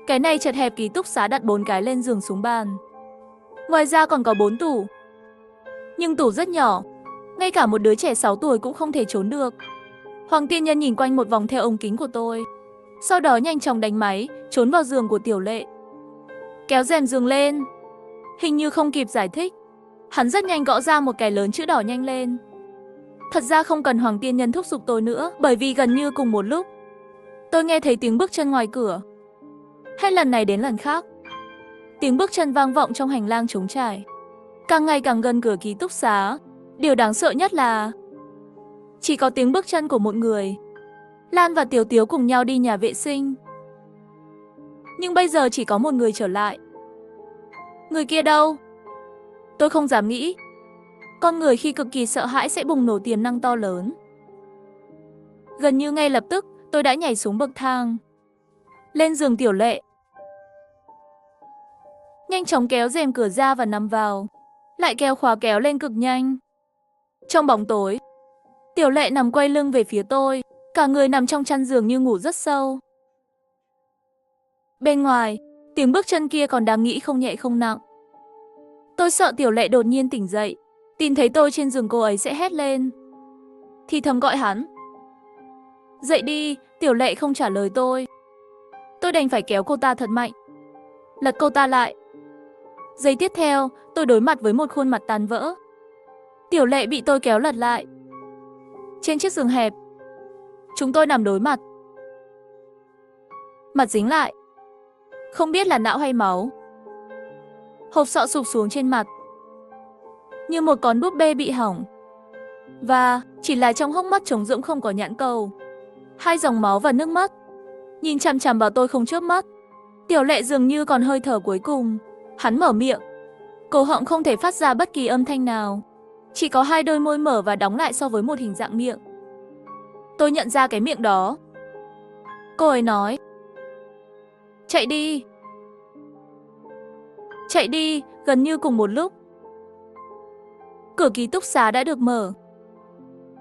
Cái này chật hẹp, ký túc xá đặt 4 cái lên giường xuống bàn. Ngoài ra còn có 4 tủ. Nhưng tủ rất nhỏ, ngay cả một đứa trẻ 6 tuổi cũng không thể trốn được. Hoàng Tiên Nhân nhìn quanh một vòng theo ống kính của tôi. Sau đó nhanh chóng đánh máy, trốn vào giường của Tiểu Lệ. Kéo rèm giường lên. Hình như không kịp giải thích, hắn rất nhanh gõ ra một cái lớn chữ đỏ nhanh lên. Thật ra không cần Hoàng Tiên Nhân thúc giục tôi nữa, bởi vì gần như cùng một lúc, tôi nghe thấy tiếng bước chân ngoài cửa. Hết lần này đến lần khác, tiếng bước chân vang vọng trong hành lang trống trải, càng ngày càng gần cửa ký túc xá. Điều đáng sợ nhất là chỉ có tiếng bước chân của một người. Lan và Tiếu Tiếu cùng nhau đi nhà vệ sinh. Nhưng bây giờ chỉ có một người trở lại. Người kia đâu? Tôi không dám nghĩ. Con người khi cực kỳ sợ hãi sẽ bùng nổ tiềm năng to lớn. Gần như ngay lập tức, tôi đã nhảy xuống bậc thang, lên giường Tiểu Lệ. Nhanh chóng kéo rèm cửa ra và nằm vào, lại kéo khóa kéo lên cực nhanh. Trong bóng tối, Tiểu Lệ nằm quay lưng về phía tôi, cả người nằm trong chăn giường như ngủ rất sâu. Bên ngoài, tiếng bước chân kia còn đang nghĩ không nhẹ không nặng. Tôi sợ Tiểu Lệ đột nhiên tỉnh dậy, tìm thấy tôi trên giường cô ấy sẽ hét lên, thì thầm gọi hắn. Dậy đi, Tiểu Lệ không trả lời tôi. Tôi đành phải kéo cô ta thật mạnh, lật cô ta lại. Giây tiếp theo, tôi đối mặt với một khuôn mặt tan vỡ. Tiểu Lệ bị tôi kéo lật lại. Trên chiếc giường hẹp, chúng tôi nằm đối mặt. Mặt dính lại, không biết là não hay máu. Hộp sọ sụp xuống trên mặt, như một con búp bê bị hỏng. Và chỉ là trong hốc mắt trống rỗng không có nhãn cầu, 2 dòng máu và nước mắt nhìn chằm chằm vào tôi không chớp mắt. Tiểu Lệ dường như còn hơi thở cuối cùng. Hắn mở miệng, cổ họng không thể phát ra bất kỳ âm thanh nào, chỉ có 2 đôi môi mở và đóng lại so với một hình dạng miệng. Tôi nhận ra cái miệng đó. Cô ấy nói, chạy đi. Chạy đi. Gần như cùng một lúc, cửa ký túc xá đã được mở.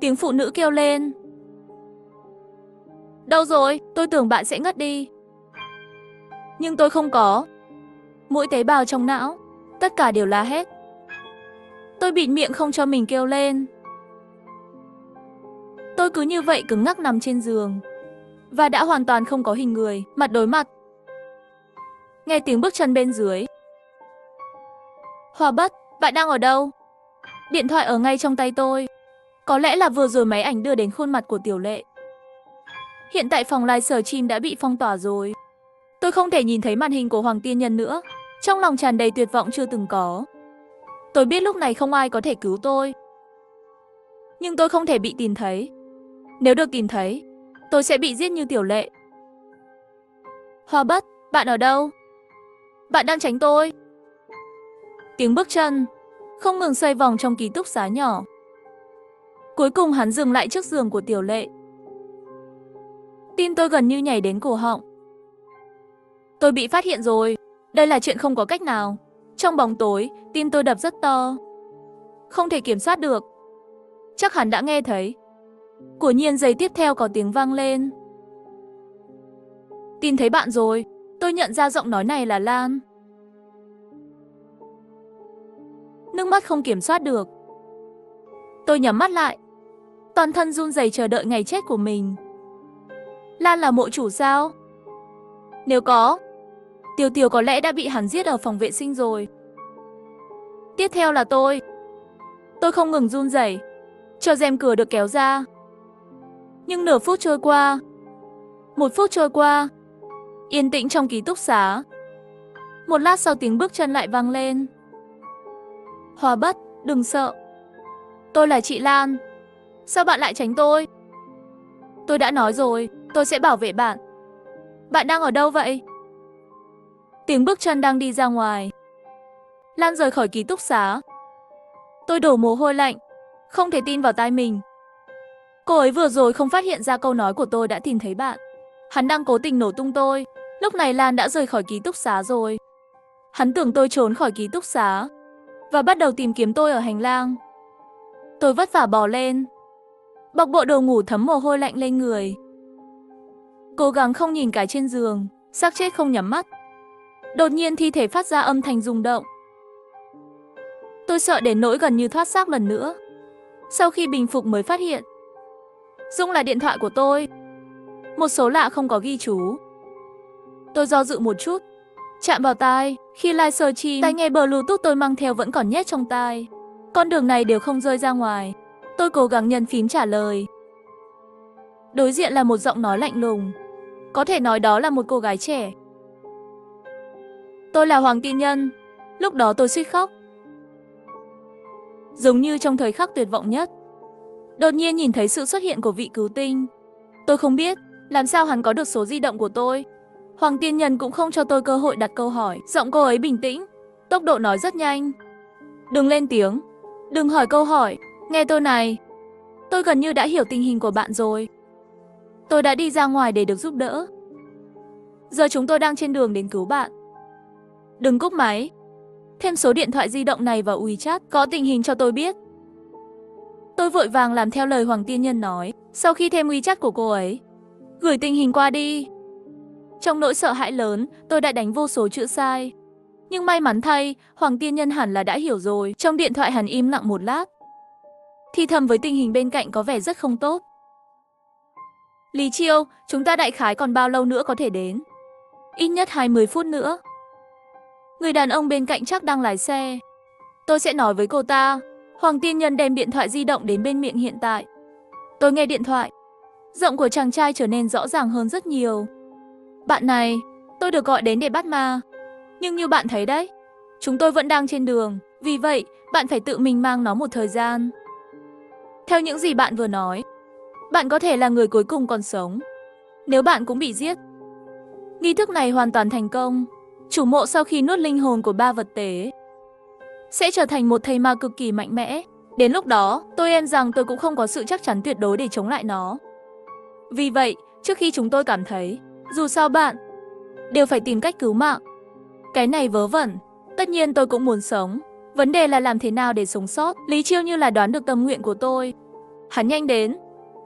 Tiếng phụ nữ kêu lên. Đâu rồi? Tôi tưởng bạn sẽ ngất đi. Nhưng tôi không có. Mỗi tế bào trong não, tất cả đều la hét. Tôi bịt miệng không cho mình kêu lên. Tôi cứ như vậy cứng ngắc nằm trên giường, và đã hoàn toàn không có hình người, mặt đối mặt. Nghe tiếng bước chân bên dưới. Hòa Bất, bạn đang ở đâu? Điện thoại ở ngay trong tay tôi. Có lẽ là vừa rồi máy ảnh đưa đến khuôn mặt của Tiểu Lệ. Hiện tại phòng livestream đã bị phong tỏa rồi. Tôi không thể nhìn thấy màn hình của Hoàng Tiên Nhân nữa. Trong lòng tràn đầy tuyệt vọng chưa từng có. Tôi biết lúc này không ai có thể cứu tôi. Nhưng tôi không thể bị tìm thấy. Nếu được tìm thấy, tôi sẽ bị giết như Tiểu Lệ. Hòa Bất, bạn ở đâu? Bạn đang tránh tôi. Tiếng bước chân không ngừng xoay vòng trong ký túc xá nhỏ. Cuối cùng hắn dừng lại trước giường của Tiểu Lệ. Tim tôi gần như nhảy đến cổ họng. Tôi bị phát hiện rồi. Đây là chuyện không có cách nào. Trong bóng tối, tim tôi đập rất to, không thể kiểm soát được. Chắc hắn đã nghe thấy. Quả nhiên giây tiếp theo có tiếng vang lên. Tìm thấy bạn rồi. Tôi nhận ra giọng nói này là Lan. Nước mắt không kiểm soát được. Tôi nhắm mắt lại, toàn thân run rẩy chờ đợi ngày chết của mình. Lan là mộ chủ sao? Nếu có, Tiểu Tiểu có lẽ đã bị hắn giết ở phòng vệ sinh rồi. Tiếp theo là tôi. Tôi không ngừng run rẩy, chờ rèm cửa được kéo ra. Nhưng nửa phút trôi qua, 1 phút trôi qua, yên tĩnh trong ký túc xá. Một lát sau tiếng bước chân lại vang lên. Hòa Bất, đừng sợ. Tôi là chị Lan. Sao bạn lại tránh tôi? Tôi đã nói rồi, tôi sẽ bảo vệ bạn. Bạn đang ở đâu vậy? Tiếng bước chân đang đi ra ngoài. Lan rời khỏi ký túc xá. Tôi đổ mồ hôi lạnh, không thể tin vào tai mình. Cô ấy vừa rồi không phát hiện ra câu nói của tôi đã tìm thấy bạn. Hắn đang cố tình nổ tung tôi. Lúc này Lan đã rời khỏi ký túc xá rồi. Hắn tưởng tôi trốn khỏi ký túc xá và bắt đầu tìm kiếm tôi ở hành lang. Tôi vất vả bò lên, bọc bộ đồ ngủ thấm mồ hôi lạnh lên người. Cố gắng không nhìn cái trên giường, xác chết không nhắm mắt. Đột nhiên thi thể phát ra âm thanh rung động. Tôi sợ đến nỗi gần như thoát xác lần nữa. Sau khi bình phục mới phát hiện rung là điện thoại của tôi. Một số lạ không có ghi chú. Tôi do dự một chút, chạm vào tai. Khi live searching, tai nghe Bluetooth tôi mang theo vẫn còn nhét trong tai. Con đường này đều không rơi ra ngoài. Tôi cố gắng nhấn phím trả lời. Đối diện là một giọng nói lạnh lùng. Có thể nói đó là một cô gái trẻ. Tôi là Hoàng Tiên Nhân. Lúc đó tôi suýt khóc. Giống như trong thời khắc tuyệt vọng nhất, đột nhiên nhìn thấy sự xuất hiện của vị cứu tinh. Tôi không biết làm sao hắn có được số di động của tôi. Hoàng Tiên Nhân cũng không cho tôi cơ hội đặt câu hỏi. Giọng cô ấy bình tĩnh, tốc độ nói rất nhanh. Đừng lên tiếng, đừng hỏi câu hỏi, nghe tôi này. Tôi gần như đã hiểu tình hình của bạn rồi. Tôi đã đi ra ngoài để được giúp đỡ. Giờ chúng tôi đang trên đường đến cứu bạn. Đừng cúp máy. Thêm số điện thoại di động này vào WeChat, có tình hình cho tôi biết. Tôi vội vàng làm theo lời Hoàng Tiên Nhân nói. Sau khi thêm WeChat của cô ấy, gửi tình hình qua đi. Trong nỗi sợ hãi lớn, tôi đã đánh vô số chữ sai. Nhưng may mắn thay, Hoàng Tiên Nhân hẳn là đã hiểu rồi. Trong điện thoại hắn im lặng một lát, thì thầm với tình hình bên cạnh có vẻ rất không tốt. Lý Chiêu, chúng ta đại khái còn bao lâu nữa có thể đến? Ít nhất 20 phút nữa. Người đàn ông bên cạnh chắc đang lái xe. Tôi sẽ nói với cô ta. Hoàng Tiên Nhân đem điện thoại di động đến bên miệng hiện tại. Tôi nghe điện thoại. Giọng của chàng trai trở nên rõ ràng hơn rất nhiều. Bạn này, tôi được gọi đến để bắt ma. Nhưng như bạn thấy đấy, chúng tôi vẫn đang trên đường. Vì vậy, bạn phải tự mình mang nó một thời gian. Theo những gì bạn vừa nói, bạn có thể là người cuối cùng còn sống. Nếu bạn cũng bị giết. Nghi thức này hoàn toàn thành công. Chủ mộ sau khi nuốt linh hồn của 3 vật tế sẽ trở thành một thây ma cực kỳ mạnh mẽ. Đến lúc đó, tôi em rằng tôi cũng không có sự chắc chắn tuyệt đối để chống lại nó. Vì vậy, trước khi chúng tôi cảm thấy, dù sao bạn đều phải tìm cách cứu mạng. Cái này vớ vẩn. Tất nhiên tôi cũng muốn sống. Vấn đề là làm thế nào để sống sót. Lý Chiêu như là đoán được tâm nguyện của tôi. Hắn nhanh đến.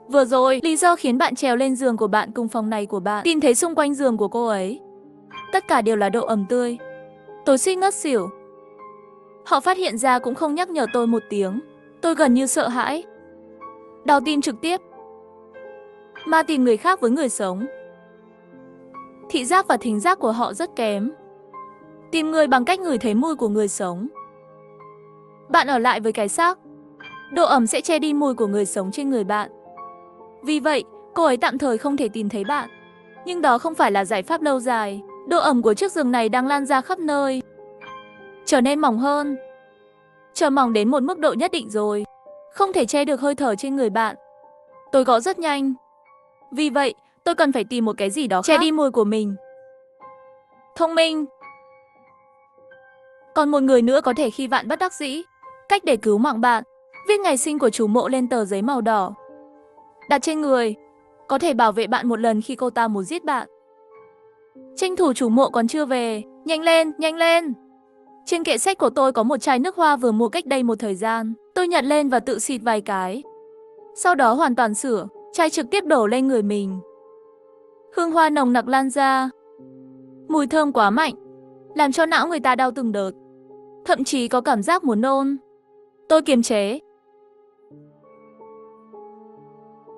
Vừa rồi, lý do khiến bạn trèo lên giường của bạn cùng phòng này của bạn, tìm thấy xung quanh giường của cô ấy, tất cả đều là độ ẩm tươi. Tôi suýt ngất xỉu. Họ phát hiện ra cũng không nhắc nhở tôi một tiếng. Tôi gần như sợ hãi. Đau tim trực tiếp. Ma tìm người khác với người sống. Thị giác và thính giác của họ rất kém. Tìm người bằng cách ngửi thấy mùi của người sống. Bạn ở lại với cái xác. Độ ẩm sẽ che đi mùi của người sống trên người bạn. Vì vậy, cô ấy tạm thời không thể tìm thấy bạn. Nhưng đó không phải là giải pháp lâu dài. Độ ẩm của chiếc giường này đang lan ra khắp nơi, trở nên mỏng hơn. Chờ mỏng đến một mức độ nhất định rồi, không thể che được hơi thở trên người bạn. Tôi gõ rất nhanh. Vì vậy, tôi cần phải tìm một cái gì đó che đi mùi của mình. Thông minh. Còn một người nữa có thể khi bạn bất đắc dĩ. Cách để cứu mạng bạn: viết ngày sinh của chủ mộ lên tờ giấy màu đỏ, đặt trên người. Có thể bảo vệ bạn một lần khi cô ta muốn giết bạn. Tranh thủ chủ mộ còn chưa về. Nhanh lên, nhanh lên. Trên kệ sách của tôi có một chai nước hoa vừa mua cách đây một thời gian. Tôi nhặt lên và tự xịt vài cái. Sau đó hoàn toàn sửa, chai trực tiếp đổ lên người mình. Hương hoa nồng nặc lan ra. Mùi thơm quá mạnh, làm cho não người ta đau từng đợt. Thậm chí có cảm giác muốn nôn. Tôi kiềm chế.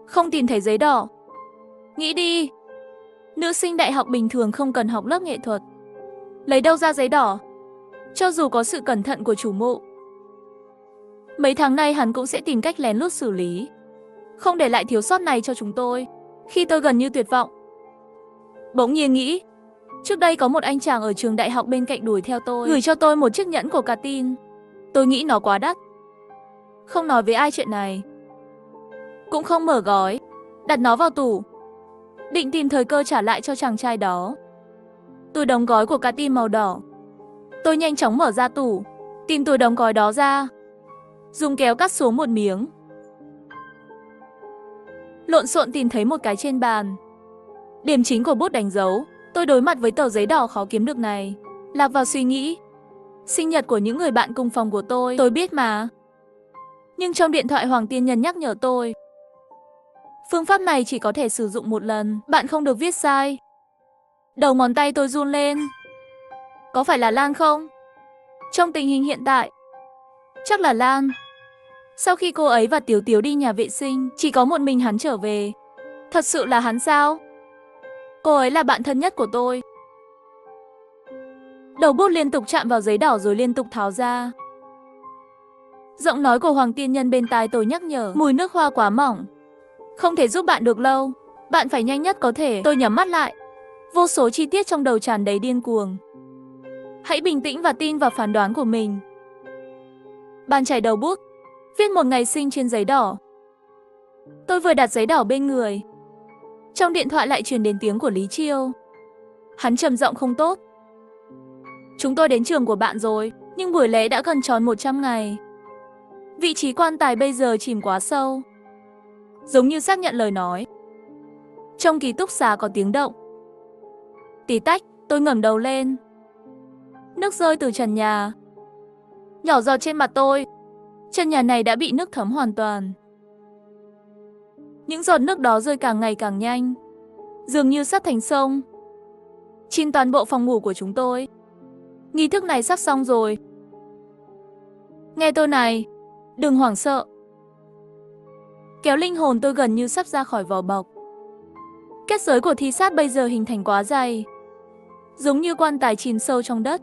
Không tìm thấy giấy đỏ. Nghĩ đi. Nữ sinh đại học bình thường không cần học lớp nghệ thuật. Lấy đâu ra giấy đỏ? Cho dù có sự cẩn thận của chủ mộ, mấy tháng nay hắn cũng sẽ tìm cách lén lút xử lý, không để lại thiếu sót này cho chúng tôi. Khi tôi gần như tuyệt vọng, bỗng nhiên nghĩ, Trước đây có một anh chàng ở trường đại học bên cạnh đuổi theo tôi, gửi cho tôi một chiếc nhẫn của Katin. Tôi nghĩ nó quá đắt. Không nói với ai chuyện này. Cũng không mở gói, đặt nó vào tủ. Định tìm thời cơ trả lại cho chàng trai đó. Túi đóng gói của Katin màu đỏ. Tôi nhanh chóng mở ra tủ, tìm túi đóng gói đó ra. Dùng kéo cắt xuống một miếng. Lộn xộn tìm thấy một cái trên bàn. Điểm chính của bút đánh dấu. Tôi đối mặt với tờ giấy đỏ khó kiếm được này, lạc vào suy nghĩ. Sinh nhật của những người bạn cùng phòng của tôi biết mà. Nhưng trong điện thoại Hoàng Tiên Nhân nhắc nhở tôi. Phương pháp này chỉ có thể sử dụng một lần, bạn không được viết sai. Đầu ngón tay tôi run lên. Có phải là Lan không? Trong tình hình hiện tại, chắc là Lan. Sau khi cô ấy và Tiếu Tiếu đi nhà vệ sinh, chỉ có một mình hắn trở về. Thật sự là hắn sao? Cô ấy là bạn thân nhất của tôi. Đầu bút liên tục chạm vào giấy đỏ rồi liên tục tháo ra. Giọng nói của Hoàng Tiên Nhân bên tai tôi nhắc nhở, mùi nước hoa quá mỏng. Không thể giúp bạn được lâu, bạn phải nhanh nhất có thể. Tôi nhắm mắt lại. Vô số chi tiết trong đầu tràn đầy điên cuồng. Hãy bình tĩnh và tin vào phán đoán của mình. Bàn chải đầu bút, viết một ngày sinh trên giấy đỏ. Tôi vừa đặt giấy đỏ bên người. Trong điện thoại lại truyền đến tiếng của Lý Chiêu. Hắn trầm giọng không tốt. Chúng tôi đến trường của bạn rồi, nhưng buổi lễ đã gần tròn 100 ngày. Vị trí quan tài bây giờ chìm quá sâu. Giống như xác nhận lời nói. Trong ký túc xá có tiếng động. Tí tách, tôi ngẩng đầu lên. Nước rơi từ trần nhà. Nhỏ giọt trên mặt tôi. Trần nhà này đã bị nước thấm hoàn toàn. Những giọt nước đó rơi càng ngày càng nhanh. Dường như sắp thành sông. Chìm toàn bộ phòng ngủ của chúng tôi. Nghi thức này sắp xong rồi. Nghe tôi này, đừng hoảng sợ. Kéo linh hồn tôi gần như sắp ra khỏi vỏ bọc. Kết giới của thi sát bây giờ hình thành quá dày. Giống như quan tài chìm sâu trong đất.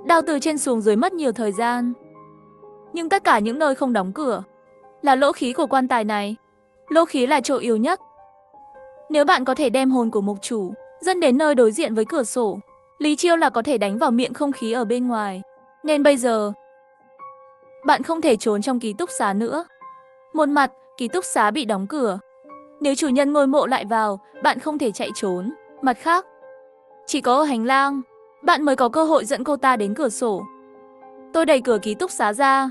Đào từ trên xuống dưới mất nhiều thời gian. Nhưng tất cả những nơi không đóng cửa là lỗ khí của quan tài này. Lỗ khí là chỗ yếu nhất. Nếu bạn có thể đem hồn của mục chủ dẫn đến nơi đối diện với cửa sổ, Lý Chiêu là có thể đánh vào miệng không khí ở bên ngoài. Nên bây giờ bạn không thể trốn trong ký túc xá nữa. Một mặt, ký túc xá bị đóng cửa. Nếu chủ nhân ngôi mộ lại vào, bạn không thể chạy trốn. Mặt khác, chỉ có ở hành lang, bạn mới có cơ hội dẫn cô ta đến cửa sổ. Tôi đẩy cửa ký túc xá ra.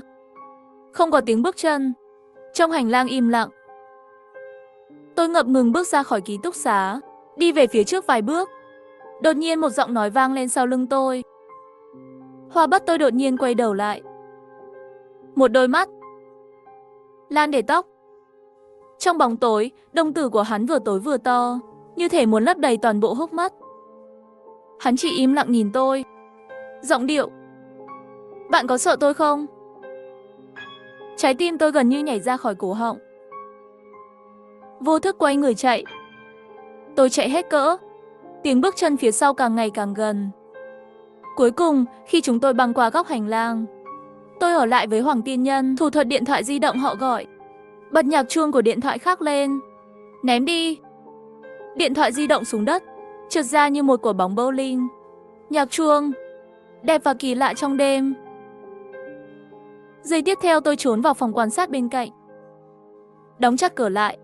Không có tiếng bước chân. Trong hành lang im lặng. Tôi ngập ngừng bước ra khỏi ký túc xá, đi về phía trước vài bước. Đột nhiên một giọng nói vang lên sau lưng tôi. Hoa Bất tôi đột nhiên quay đầu lại. Một đôi mắt. Lan để tóc. Trong bóng tối, đồng tử của hắn vừa tối vừa to, như thể muốn lấp đầy toàn bộ hốc mắt. Hắn chỉ im lặng nhìn tôi. Giọng điệu. Bạn có sợ tôi không? Trái tim tôi gần như nhảy ra khỏi cổ họng. Vô thức quay người chạy. Tôi chạy hết cỡ. Tiếng bước chân phía sau càng ngày càng gần. Cuối cùng, khi chúng tôi băng qua góc hành lang, tôi ở lại với Hoàng Tiên Nhân. Thủ thuật điện thoại di động họ gọi. Bật nhạc chuông của điện thoại khác lên. Ném đi. Điện thoại di động xuống đất, trượt ra như một quả bóng bowling. Nhạc chuông đẹp và kỳ lạ trong đêm. Giây tiếp theo tôi trốn vào phòng quan sát bên cạnh. Đóng chặt cửa lại.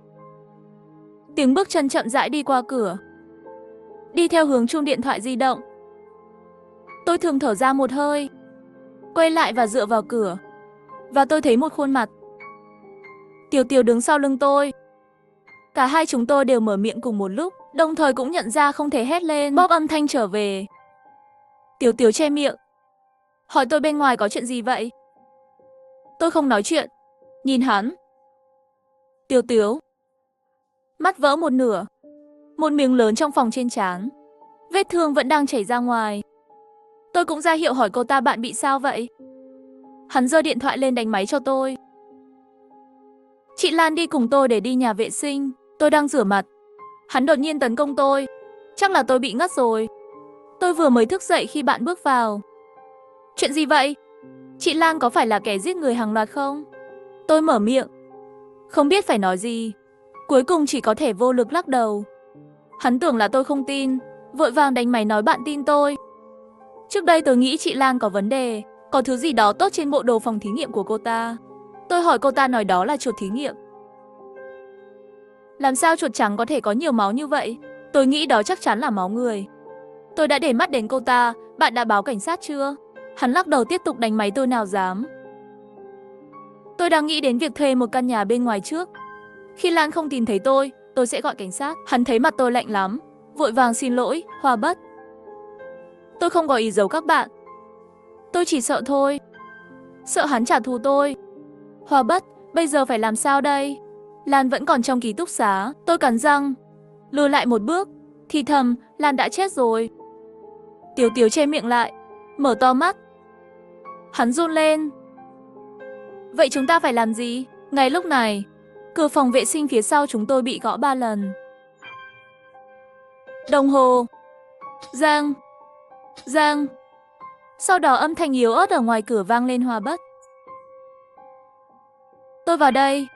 Tiếng bước chân chậm rãi đi qua cửa, đi theo hướng chuông điện thoại di động. Tôi thường thở ra một hơi, quay lại và dựa vào cửa. Và tôi thấy một khuôn mặt. Tiểu Tiểu đứng sau lưng tôi. Cả hai chúng tôi đều mở miệng cùng một lúc, đồng thời cũng nhận ra không thể hét lên, bóp âm thanh trở về. Tiểu Tiểu che miệng, hỏi tôi bên ngoài có chuyện gì vậy. Tôi không nói chuyện, nhìn hắn. Tiểu Tiểu. Mắt vỡ một nửa, một miếng lớn trong phòng trên trán. Vết thương vẫn đang chảy ra ngoài. Tôi cũng ra hiệu hỏi cô ta bạn bị sao vậy. Hắn giơ điện thoại lên đánh máy cho tôi. Chị Lan đi cùng tôi để đi nhà vệ sinh. Tôi đang rửa mặt. Hắn đột nhiên tấn công tôi. Chắc là tôi bị ngất rồi. Tôi vừa mới thức dậy khi bạn bước vào. Chuyện gì vậy? Chị Lan có phải là kẻ giết người hàng loạt không? Tôi mở miệng. Không biết phải nói gì. Cuối cùng chỉ có thể vô lực lắc đầu. Hắn tưởng là tôi không tin vội vàng đánh máy nói bạn tin tôi. Trước đây tôi nghĩ chị Lan có vấn đề, có thứ gì đó tốt trên bộ đồ phòng thí nghiệm của cô ta. Tôi hỏi cô ta nói đó là chuột thí nghiệm. Làm sao chuột trắng có thể có nhiều máu như vậy? Tôi nghĩ đó chắc chắn là máu người. Tôi đã để mắt đến cô ta, bạn đã báo cảnh sát chưa? Hắn lắc đầu tiếp tục đánh máy, tôi nào dám. Tôi đang nghĩ đến việc thuê một căn nhà bên ngoài trước. Khi Lan không tìm thấy tôi sẽ gọi cảnh sát. Hắn thấy mặt tôi lạnh lắm, vội vàng xin lỗi, Hoa Bất. Tôi không có ý giấu các bạn. Tôi chỉ sợ thôi. Sợ hắn trả thù tôi. Hoa Bất, bây giờ phải làm sao đây? Lan vẫn còn trong ký túc xá. Tôi cắn răng, lùi lại một bước, thì thầm, Lan đã chết rồi. Tiếu Tiếu che miệng lại, mở to mắt. Hắn run lên. Vậy chúng ta phải làm gì? Ngay lúc này, cửa phòng vệ sinh phía sau chúng tôi bị gõ 3 lần. Đồng hồ. Giang. Giang. Sau đó âm thanh yếu ớt ở ngoài cửa vang lên, Hoa Bất. Tôi vào đây.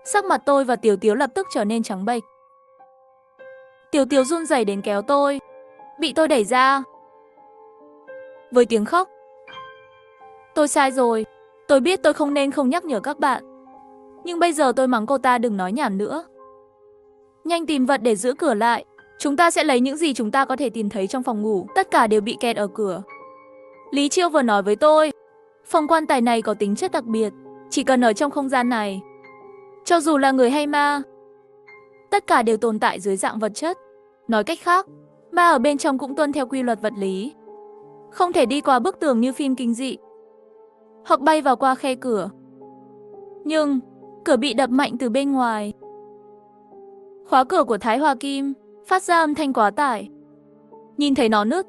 Sắc mặt tôi và Tiếu Tiếu lập tức trở nên trắng bệch. Tiếu Tiếu run rẩy đến kéo tôi, bị tôi đẩy ra. Với tiếng khóc. Tôi sai rồi. Tôi biết tôi không nên không nhắc nhở các bạn. Nhưng bây giờ tôi mắng cô ta đừng nói nhảm nữa. Nhanh tìm vật để giữ cửa lại. Chúng ta sẽ lấy những gì chúng ta có thể tìm thấy trong phòng ngủ. Tất cả đều bị kẹt ở cửa. Lý Chiêu vừa nói với tôi, phòng quan tài này có tính chất đặc biệt. Chỉ cần ở trong không gian này, cho dù là người hay ma, tất cả đều tồn tại dưới dạng vật chất. Nói cách khác, ma ở bên trong cũng tuân theo quy luật vật lý. Không thể đi qua bức tường như phim kinh dị, hoặc bay vào qua khe cửa. Nhưng cửa bị đập mạnh từ bên ngoài. Khóa cửa của Thái Hòa Kim phát ra âm thanh quá tải. Nhìn thấy nó nứt.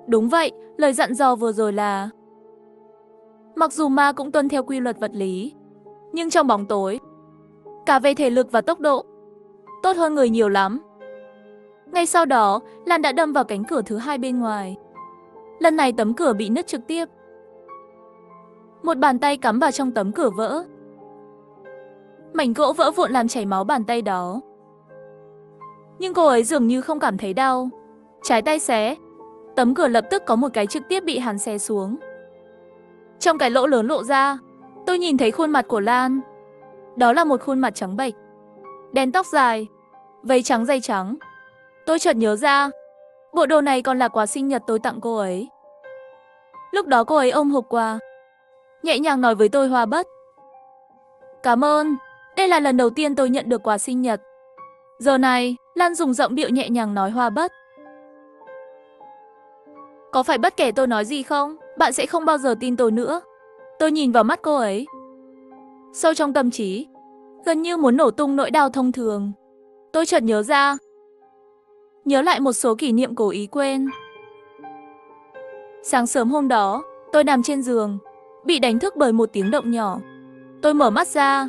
Đúng vậy, lời dặn dò vừa rồi là mặc dù ma cũng tuân theo quy luật vật lý, nhưng trong bóng tối, cả về thể lực và tốc độ, tốt hơn người nhiều lắm. Ngay sau đó, Lan đã đâm vào cánh cửa thứ hai bên ngoài. Lần này tấm cửa bị nứt trực tiếp. Một bàn tay cắm vào trong tấm cửa vỡ. Mảnh gỗ vỡ vụn làm chảy máu bàn tay đó. Nhưng cô ấy dường như không cảm thấy đau. Trái tay xé, tấm cửa lập tức có một cái trực tiếp bị hắn xé xuống. Trong cái lỗ lớn lộ ra, tôi nhìn thấy khuôn mặt của Lan. Đó là một khuôn mặt trắng bệch, đen tóc dài, váy trắng dây trắng. Tôi chợt nhớ ra, bộ đồ này còn là quà sinh nhật tôi tặng cô ấy. Lúc đó cô ấy ôm hộp quà, nhẹ nhàng nói với tôi, Hoa Bất, cảm ơn, đây là lần đầu tiên tôi nhận được quà sinh nhật. Giờ này, Lan dùng giọng điệu nhẹ nhàng nói, Hoa Bất, có phải bất kể tôi nói gì không, bạn sẽ không bao giờ tin tôi nữa. Tôi nhìn vào mắt cô ấy. Sâu trong tâm trí, gần như muốn nổ tung nỗi đau thông thường. Tôi chợt nhớ ra. Nhớ lại một số kỷ niệm cố ý quên. Sáng sớm hôm đó, tôi nằm trên giường, bị đánh thức bởi một tiếng động nhỏ. Tôi mở mắt ra.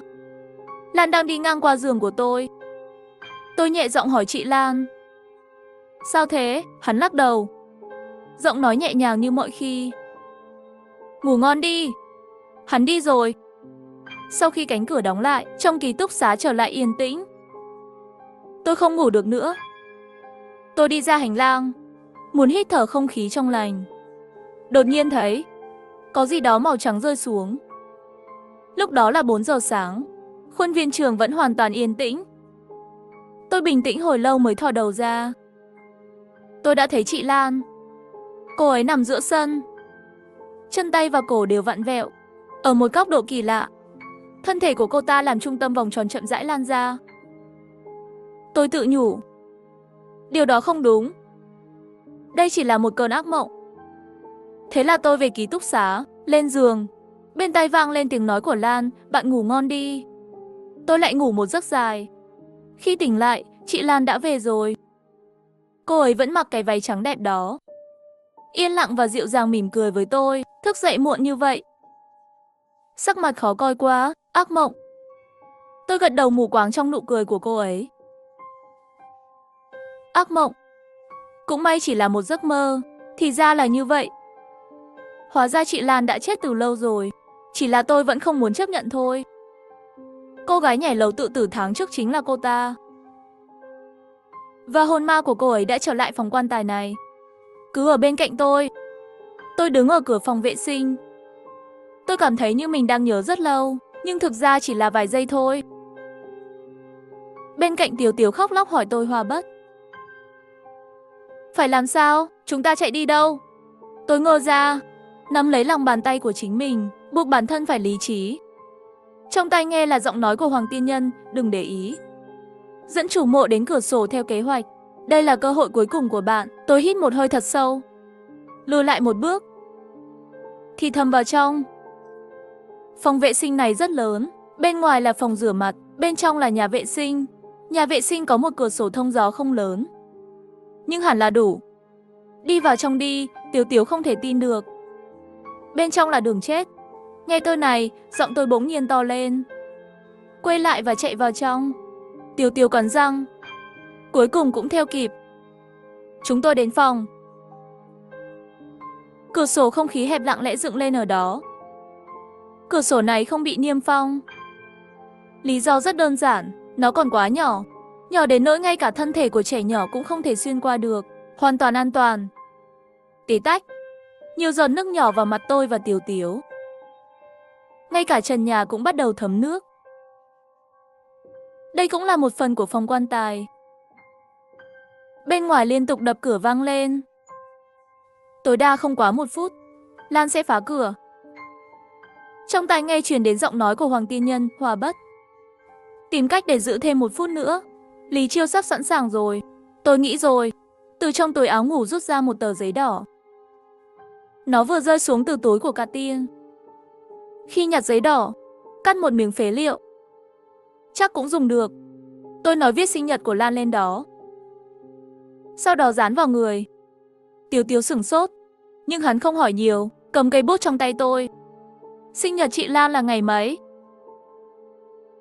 Lan đang đi ngang qua giường của tôi. Tôi nhẹ giọng hỏi chị Lan. Sao thế? Hắn lắc đầu. Giọng nói nhẹ nhàng như mọi khi. Ngủ ngon đi. Hắn đi rồi. Sau khi cánh cửa đóng lại, trong ký túc xá trở lại yên tĩnh. Tôi không ngủ được nữa. Tôi đi ra hành lang, muốn hít thở không khí trong lành. Đột nhiên thấy có gì đó màu trắng rơi xuống. Lúc đó là 4 giờ sáng, khuôn viên trường vẫn hoàn toàn yên tĩnh. Tôi bình tĩnh hồi lâu mới thò đầu ra. Tôi đã thấy chị Lan. Cô ấy nằm giữa sân, chân tay và cổ đều vặn vẹo. Ở một góc độ kỳ lạ, thân thể của cô ta làm trung tâm vòng tròn chậm rãi lan ra. Tôi tự nhủ, điều đó không đúng. Đây chỉ là một cơn ác mộng. Thế là tôi về ký túc xá, lên giường. Bên tai vang lên tiếng nói của Lan, bạn ngủ ngon đi. Tôi lại ngủ một giấc dài. Khi tỉnh lại, chị Lan đã về rồi. Cô ấy vẫn mặc cái váy trắng đẹp đó. Yên lặng và dịu dàng mỉm cười với tôi, thức dậy muộn như vậy. Sắc mặt khó coi quá, ác mộng. Tôi gật đầu mù quáng trong nụ cười của cô ấy. Ác mộng. Cũng may chỉ là một giấc mơ, thì ra là như vậy. Hóa ra chị Lan đã chết từ lâu rồi, chỉ là tôi vẫn không muốn chấp nhận thôi. Cô gái nhảy lầu tự tử tháng trước chính là cô ta. Và hồn ma của cô ấy đã trở lại phòng quan tài này. Cứ ở bên cạnh tôi. Tôi đứng ở cửa phòng vệ sinh. Tôi cảm thấy như mình đang nhớ rất lâu, nhưng thực ra chỉ là vài giây thôi. Bên cạnh Tiểu Tiểu khóc lóc hỏi tôi Hòa Bất. Phải làm sao? Chúng ta chạy đi đâu? Tôi ngơ ra, nắm lấy lòng bàn tay của chính mình, buộc bản thân phải lý trí. Trong tai nghe là giọng nói của Hoàng Tiên Nhân, đừng để ý. Dẫn chủ mộ đến cửa sổ theo kế hoạch. Đây là cơ hội cuối cùng của bạn. Tôi hít một hơi thật sâu, lùi lại một bước, thì thầm vào trong. Phòng vệ sinh này rất lớn. Bên ngoài là phòng rửa mặt, bên trong là nhà vệ sinh. Nhà vệ sinh có một cửa sổ thông gió không lớn, nhưng hẳn là đủ. Đi vào trong đi, Tiểu Tiểu không thể tin được. Bên trong là đường chết. Nghe tôi này, giọng tôi bỗng nhiên to lên. Quay lại và chạy vào trong. Tiểu Tiểu cắn răng, cuối cùng cũng theo kịp. Chúng tôi đến phòng. Cửa sổ không khí hẹp lặng lẽ dựng lên ở đó. Cửa sổ này không bị niêm phong. Lý do rất đơn giản, nó còn quá nhỏ. Nhỏ đến nỗi ngay cả thân thể của trẻ nhỏ cũng không thể xuyên qua được. Hoàn toàn an toàn. Tí tách, nhiều giọt nước nhỏ vào mặt tôi và Tiểu Tiểu. Ngay cả trần nhà cũng bắt đầu thấm nước. Đây cũng là một phần của phòng quan tài. Bên ngoài liên tục đập cửa vang lên. Tối đa không quá 1 phút, Lan sẽ phá cửa. Trong tai nghe truyền đến giọng nói của Hoàng Tiên Nhân, Hòa Bất. Tìm cách để giữ thêm 1 phút nữa. Lý Chiêu sắp sẵn sàng rồi. Tôi nghĩ rồi. Từ trong túi áo ngủ rút ra một tờ giấy đỏ. Nó vừa rơi xuống từ túi của Cát Tiên. Khi nhặt giấy đỏ, cắt một miếng phế liệu. Chắc cũng dùng được. Tôi nói viết sinh nhật của Lan lên đó. Sau đó dán vào người. Tiểu Tiểu sửng sốt, nhưng hắn không hỏi nhiều, cầm cây bút trong tay tôi. Sinh nhật chị Lan là ngày mấy?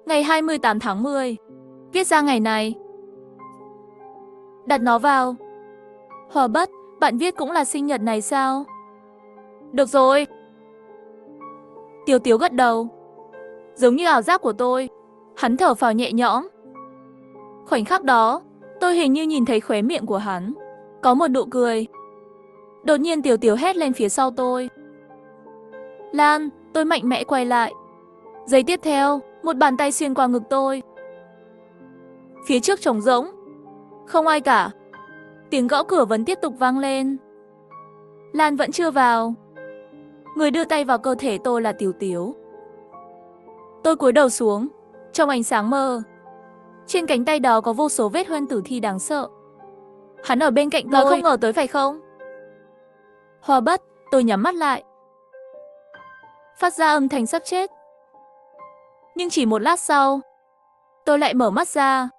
Ngày 28 tháng 10. Viết ra ngày này. Đặt nó vào. Hòa Bất, bạn viết cũng là sinh nhật này sao? Được rồi. Tiểu Tiểu gật đầu. Giống như ảo giác của tôi. Hắn thở phào nhẹ nhõm. Khoảnh khắc đó, tôi hình như nhìn thấy khóe miệng của hắn có một nụ cười. Đột nhiên Tiểu Tiểu hét lên phía sau tôi. Lan, tôi mạnh mẽ quay lại. Giây tiếp theo, một bàn tay xuyên qua ngực tôi. Phía trước trống rỗng, không ai cả. Tiếng gõ cửa vẫn tiếp tục vang lên. Lan vẫn chưa vào. Người đưa tay vào cơ thể tôi là Tiểu Tiểu. Tôi cúi đầu xuống, trong ánh sáng mờ. Trên cánh tay đó có vô số vết hoen tử thi đáng sợ. Hắn ở bên cạnh tôi. Nó không ngờ tới phải không? Hòa Bất, tôi nhắm mắt lại, phát ra âm thanh sắp chết. Nhưng chỉ một lát sau, tôi lại mở mắt ra.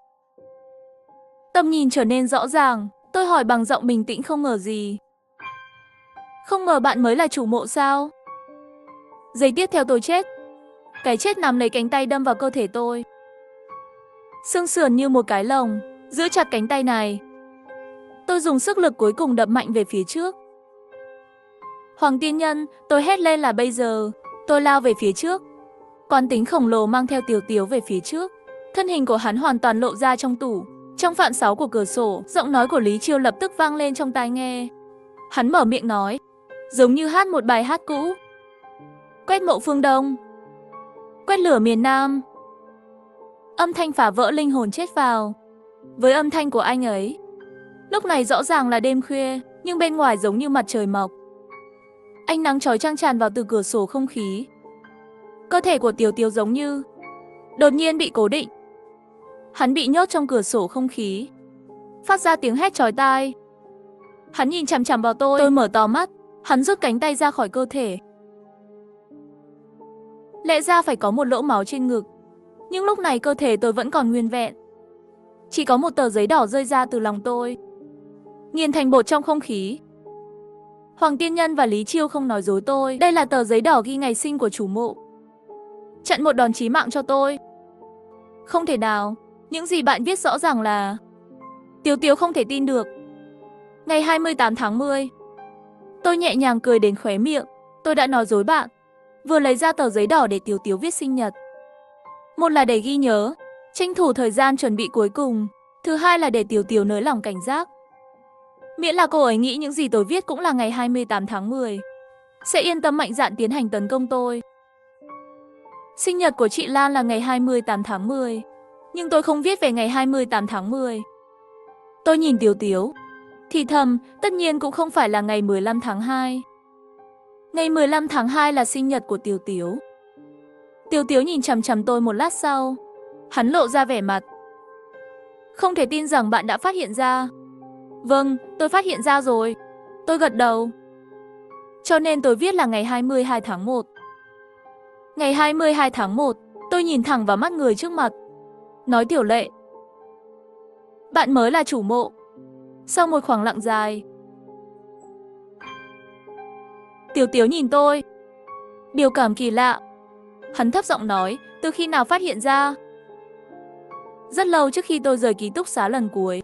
Tầm nhìn trở nên rõ ràng. Tôi hỏi bằng giọng bình tĩnh không ngờ gì. Không ngờ bạn mới là chủ mộ sao? Giây tiếp theo tôi chết. Cái chết nắm lấy cánh tay đâm vào cơ thể tôi. Xương sườn như một cái lồng giữ chặt cánh tay này. Tôi dùng sức lực cuối cùng đập mạnh về phía trước. Hoàng Tiên Nhân, tôi hét lên là bây giờ. Tôi lao về phía trước. Quán tính khổng lồ mang theo Tiểu Tiểu về phía trước. Thân hình của hắn hoàn toàn lộ ra trong tủ. Trong phạn sáu của cửa sổ, giọng nói của Lý Chiêu lập tức vang lên trong tai nghe. Hắn mở miệng nói, giống như hát một bài hát cũ. Quét mộ phương Đông, quét lửa miền Nam. Âm thanh phá vỡ linh hồn chết vào. Với âm thanh của anh ấy, lúc này rõ ràng là đêm khuya, nhưng bên ngoài giống như mặt trời mọc. Ánh nắng chói chang tràn vào từ cửa sổ không khí. Cơ thể của Tiểu Tiểu giống như đột nhiên bị cố định. Hắn bị nhốt trong cửa sổ không khí, phát ra tiếng hét chói tai. Hắn nhìn chằm chằm vào tôi mở to mắt. Hắn rút cánh tay ra khỏi cơ thể. Lẽ ra phải có một lỗ máu trên ngực, nhưng lúc này cơ thể tôi vẫn còn nguyên vẹn. Chỉ có một tờ giấy đỏ rơi ra từ lòng tôi, nghiền thành bột trong không khí. Hoàng Tiên Nhân và Lý Chiêu không nói dối tôi. Đây là tờ giấy đỏ ghi ngày sinh của chủ mộ. Chặn một đòn chí mạng cho tôi. Không thể nào. Những gì bạn viết rõ ràng là... Tiểu Tiểu không thể tin được. Ngày 28 tháng 10. Tôi nhẹ nhàng cười đến khóe miệng. Tôi đã nói dối bạn. Vừa lấy ra tờ giấy đỏ để Tiểu Tiểu viết sinh nhật. Một là để ghi nhớ, tranh thủ thời gian chuẩn bị cuối cùng. Thứ hai là để Tiểu Tiểu nới lỏng cảnh giác. Miễn là cô ấy nghĩ những gì tôi viết cũng là ngày 28 tháng 10. Sẽ yên tâm mạnh dạn tiến hành tấn công tôi. Sinh nhật của chị Lan là ngày 28 tháng 10. Nhưng tôi không viết về ngày 28 tháng 10. Tôi nhìn Tiểu Tiểu. Thì thầm, tất nhiên cũng không phải là ngày 15 tháng 2. Ngày 15 tháng 2 là sinh nhật của Tiểu Tiểu. Tiểu Tiểu nhìn chằm chằm tôi một lát sau. Hắn lộ ra vẻ mặt. Không thể tin rằng bạn đã phát hiện ra. Vâng, tôi phát hiện ra rồi. Tôi gật đầu. Cho nên tôi viết là ngày 22 tháng 1. Ngày 22 tháng 1, tôi nhìn thẳng vào mắt người trước mặt. Nói Tiểu Lệ. Bạn mới là chủ mộ. Sau một khoảng lặng dài, Tiểu Tiểu nhìn tôi. Biểu cảm kỳ lạ. Hắn thấp giọng nói, từ khi nào phát hiện ra? Rất lâu trước khi tôi rời ký túc xá lần cuối.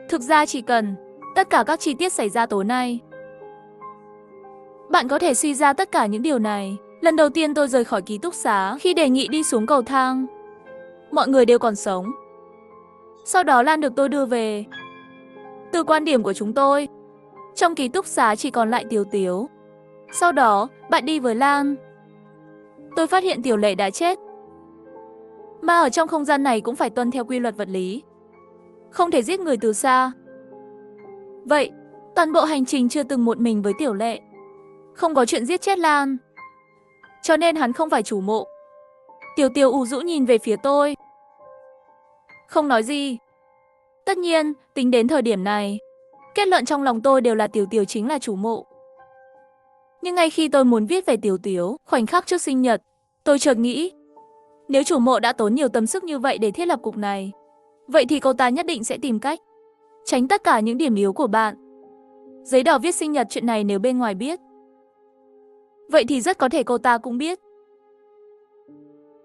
Thực ra chỉ cần tất cả các chi tiết xảy ra tối nay, bạn có thể suy ra tất cả những điều này. Lần đầu tiên tôi rời khỏi ký túc xá, khi đề nghị đi xuống cầu thang, mọi người đều còn sống. Sau đó Lan được tôi đưa về. Từ quan điểm của chúng tôi, trong ký túc xá chỉ còn lại Tiểu Tiểu. Sau đó, bạn đi với Lan. Tôi phát hiện Tiểu Lệ đã chết. Mà ở trong không gian này cũng phải tuân theo quy luật vật lý. Không thể giết người từ xa. Vậy, toàn bộ hành trình chưa từng một mình với Tiểu Lệ. Không có chuyện giết chết Lan. Cho nên hắn không phải chủ mộ. Tiểu Tiểu ủ rũ nhìn về phía tôi. Không nói gì. Tất nhiên, tính đến thời điểm này, kết luận trong lòng tôi đều là Tiểu Tiểu chính là chủ mộ. Nhưng ngay khi tôi muốn viết về Tiểu Tiểu, khoảnh khắc trước sinh nhật, tôi chợt nghĩ, nếu chủ mộ đã tốn nhiều tâm sức như vậy để thiết lập cục này, vậy thì cô ta nhất định sẽ tìm cách tránh tất cả những điểm yếu của bạn. Giấy đỏ viết sinh nhật chuyện này nếu bên ngoài biết, vậy thì rất có thể cô ta cũng biết.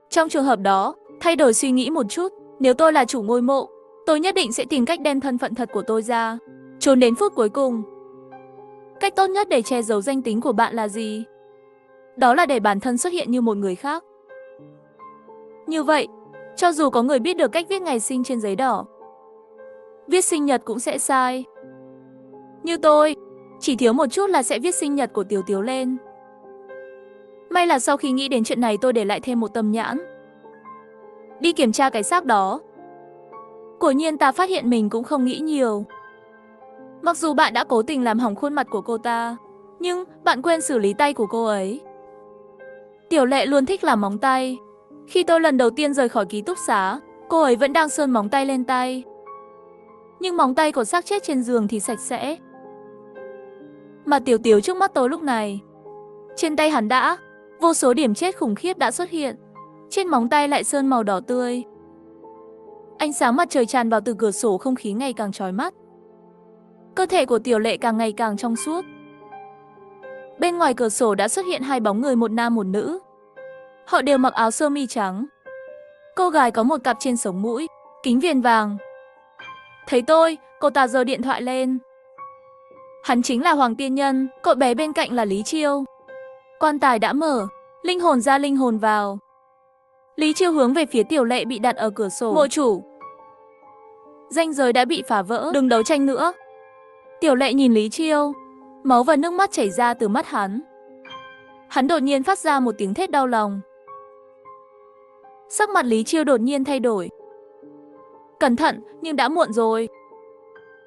Trong trường hợp đó, thay đổi suy nghĩ một chút, nếu tôi là chủ ngôi mộ, tôi nhất định sẽ tìm cách đem thân phận thật của tôi ra, trốn đến phút cuối cùng. Cách tốt nhất để che giấu danh tính của bạn là gì? Đó là để bản thân xuất hiện như một người khác. Như vậy, cho dù có người biết được cách viết ngày sinh trên giấy đỏ, viết sinh nhật cũng sẽ sai. Như tôi, chỉ thiếu một chút là sẽ viết sinh nhật của Tiểu Tiểu lên. May là sau khi nghĩ đến chuyện này tôi để lại thêm một tâm nhãn. Đi kiểm tra cái xác đó. Quả nhiên ta phát hiện mình cũng không nghĩ nhiều. Mặc dù bạn đã cố tình làm hỏng khuôn mặt của cô ta, nhưng bạn quên xử lý tay của cô ấy. Tiểu Lệ luôn thích làm móng tay. Khi tôi lần đầu tiên rời khỏi ký túc xá, cô ấy vẫn đang sơn móng tay lên tay. Nhưng móng tay của xác chết trên giường thì sạch sẽ. Mà Tiểu Tiểu trước mắt tôi lúc này, trên tay hắn đã, vô số điểm chết khủng khiếp đã xuất hiện. Trên móng tay lại sơn màu đỏ tươi. Ánh sáng mặt trời tràn vào từ cửa sổ, không khí ngày càng chói mắt. Cơ thể của Tiểu Lệ càng ngày càng trong suốt. Bên ngoài cửa sổ đã xuất hiện hai bóng người, một nam một nữ. Họ đều mặc áo sơ mi trắng. Cô gái có một cặp trên sống mũi, kính viền vàng. Thấy tôi, cô ta giơ điện thoại lên. Hắn chính là Hoàng Tiên Nhân, cậu bé bên cạnh là Lý Chiêu. Quan tài đã mở, linh hồn ra linh hồn vào. Lý Chiêu hướng về phía Tiểu Lệ bị đặt ở cửa sổ. Mộ chủ, ranh giới đã bị phá vỡ, đừng đấu tranh nữa. Tiểu Lệ nhìn Lý Chiêu, máu và nước mắt chảy ra từ mắt hắn. Hắn đột nhiên phát ra một tiếng thét đau lòng. Sắc mặt Lý Chiêu đột nhiên thay đổi. Cẩn thận, nhưng đã muộn rồi.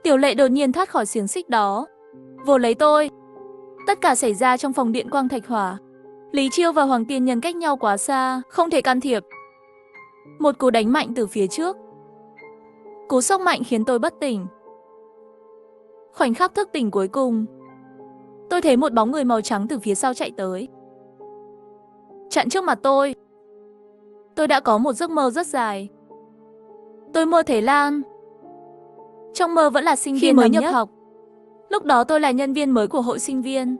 Tiểu Lệ đột nhiên thoát khỏi xiềng xích đó, vồ lấy tôi. Tất cả xảy ra trong phòng điện quang thạch hỏa. Lý Chiêu và Hoàng Tiên Nhân cách nhau quá xa, không thể can thiệp. Một cú đánh mạnh từ phía trước. Cú sốc mạnh khiến tôi bất tỉnh. Khoảnh khắc thức tỉnh cuối cùng, tôi thấy một bóng người màu trắng từ phía sau chạy tới, chặn trước mặt tôi. Tôi đã có một giấc mơ rất dài. Tôi mơ thấy Lan. Trong mơ vẫn là sinh viên mới nhập học. Lúc đó tôi là nhân viên mới của hội sinh viên.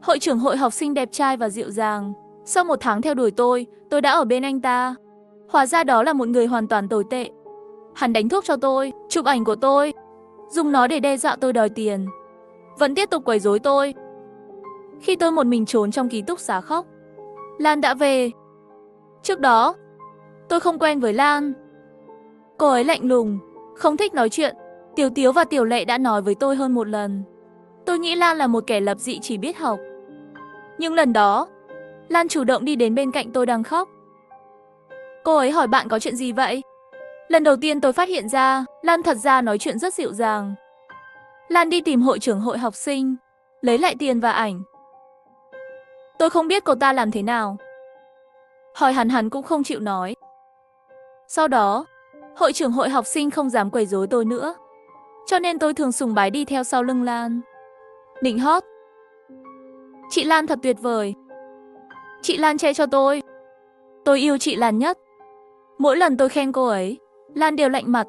Hội trưởng hội học sinh đẹp trai và dịu dàng. Sau 1 tháng theo đuổi tôi đã ở bên anh ta. Hóa ra đó là một người hoàn toàn tồi tệ. Hắn đánh thuốc cho tôi, chụp ảnh của tôi, dùng nó để đe dọa tôi đòi tiền. Vẫn tiếp tục quấy rối tôi. Khi tôi một mình trốn trong ký túc xá khóc, Lan đã về. Trước đó, tôi không quen với Lan. Cô ấy lạnh lùng, không thích nói chuyện. Tiểu Tiếu và Tiểu Lệ đã nói với tôi hơn một lần. Tôi nghĩ Lan là một kẻ lập dị chỉ biết học. Nhưng lần đó, Lan chủ động đi đến bên cạnh tôi đang khóc. Cô ấy hỏi bạn có chuyện gì vậy? Lần đầu tiên tôi phát hiện ra, Lan thật ra nói chuyện rất dịu dàng. Lan đi tìm hội trưởng hội học sinh, lấy lại tiền và ảnh. Tôi không biết cô ta làm thế nào. Hỏi hắn cũng không chịu nói. Sau đó, hội trưởng hội học sinh không dám quấy rối tôi nữa. Cho nên tôi thường sùng bái đi theo sau lưng Lan. Nịnh hót. Chị Lan thật tuyệt vời. Chị Lan che cho tôi. Tôi yêu chị Lan nhất. Mỗi lần tôi khen cô ấy, Lan đều lạnh mặt.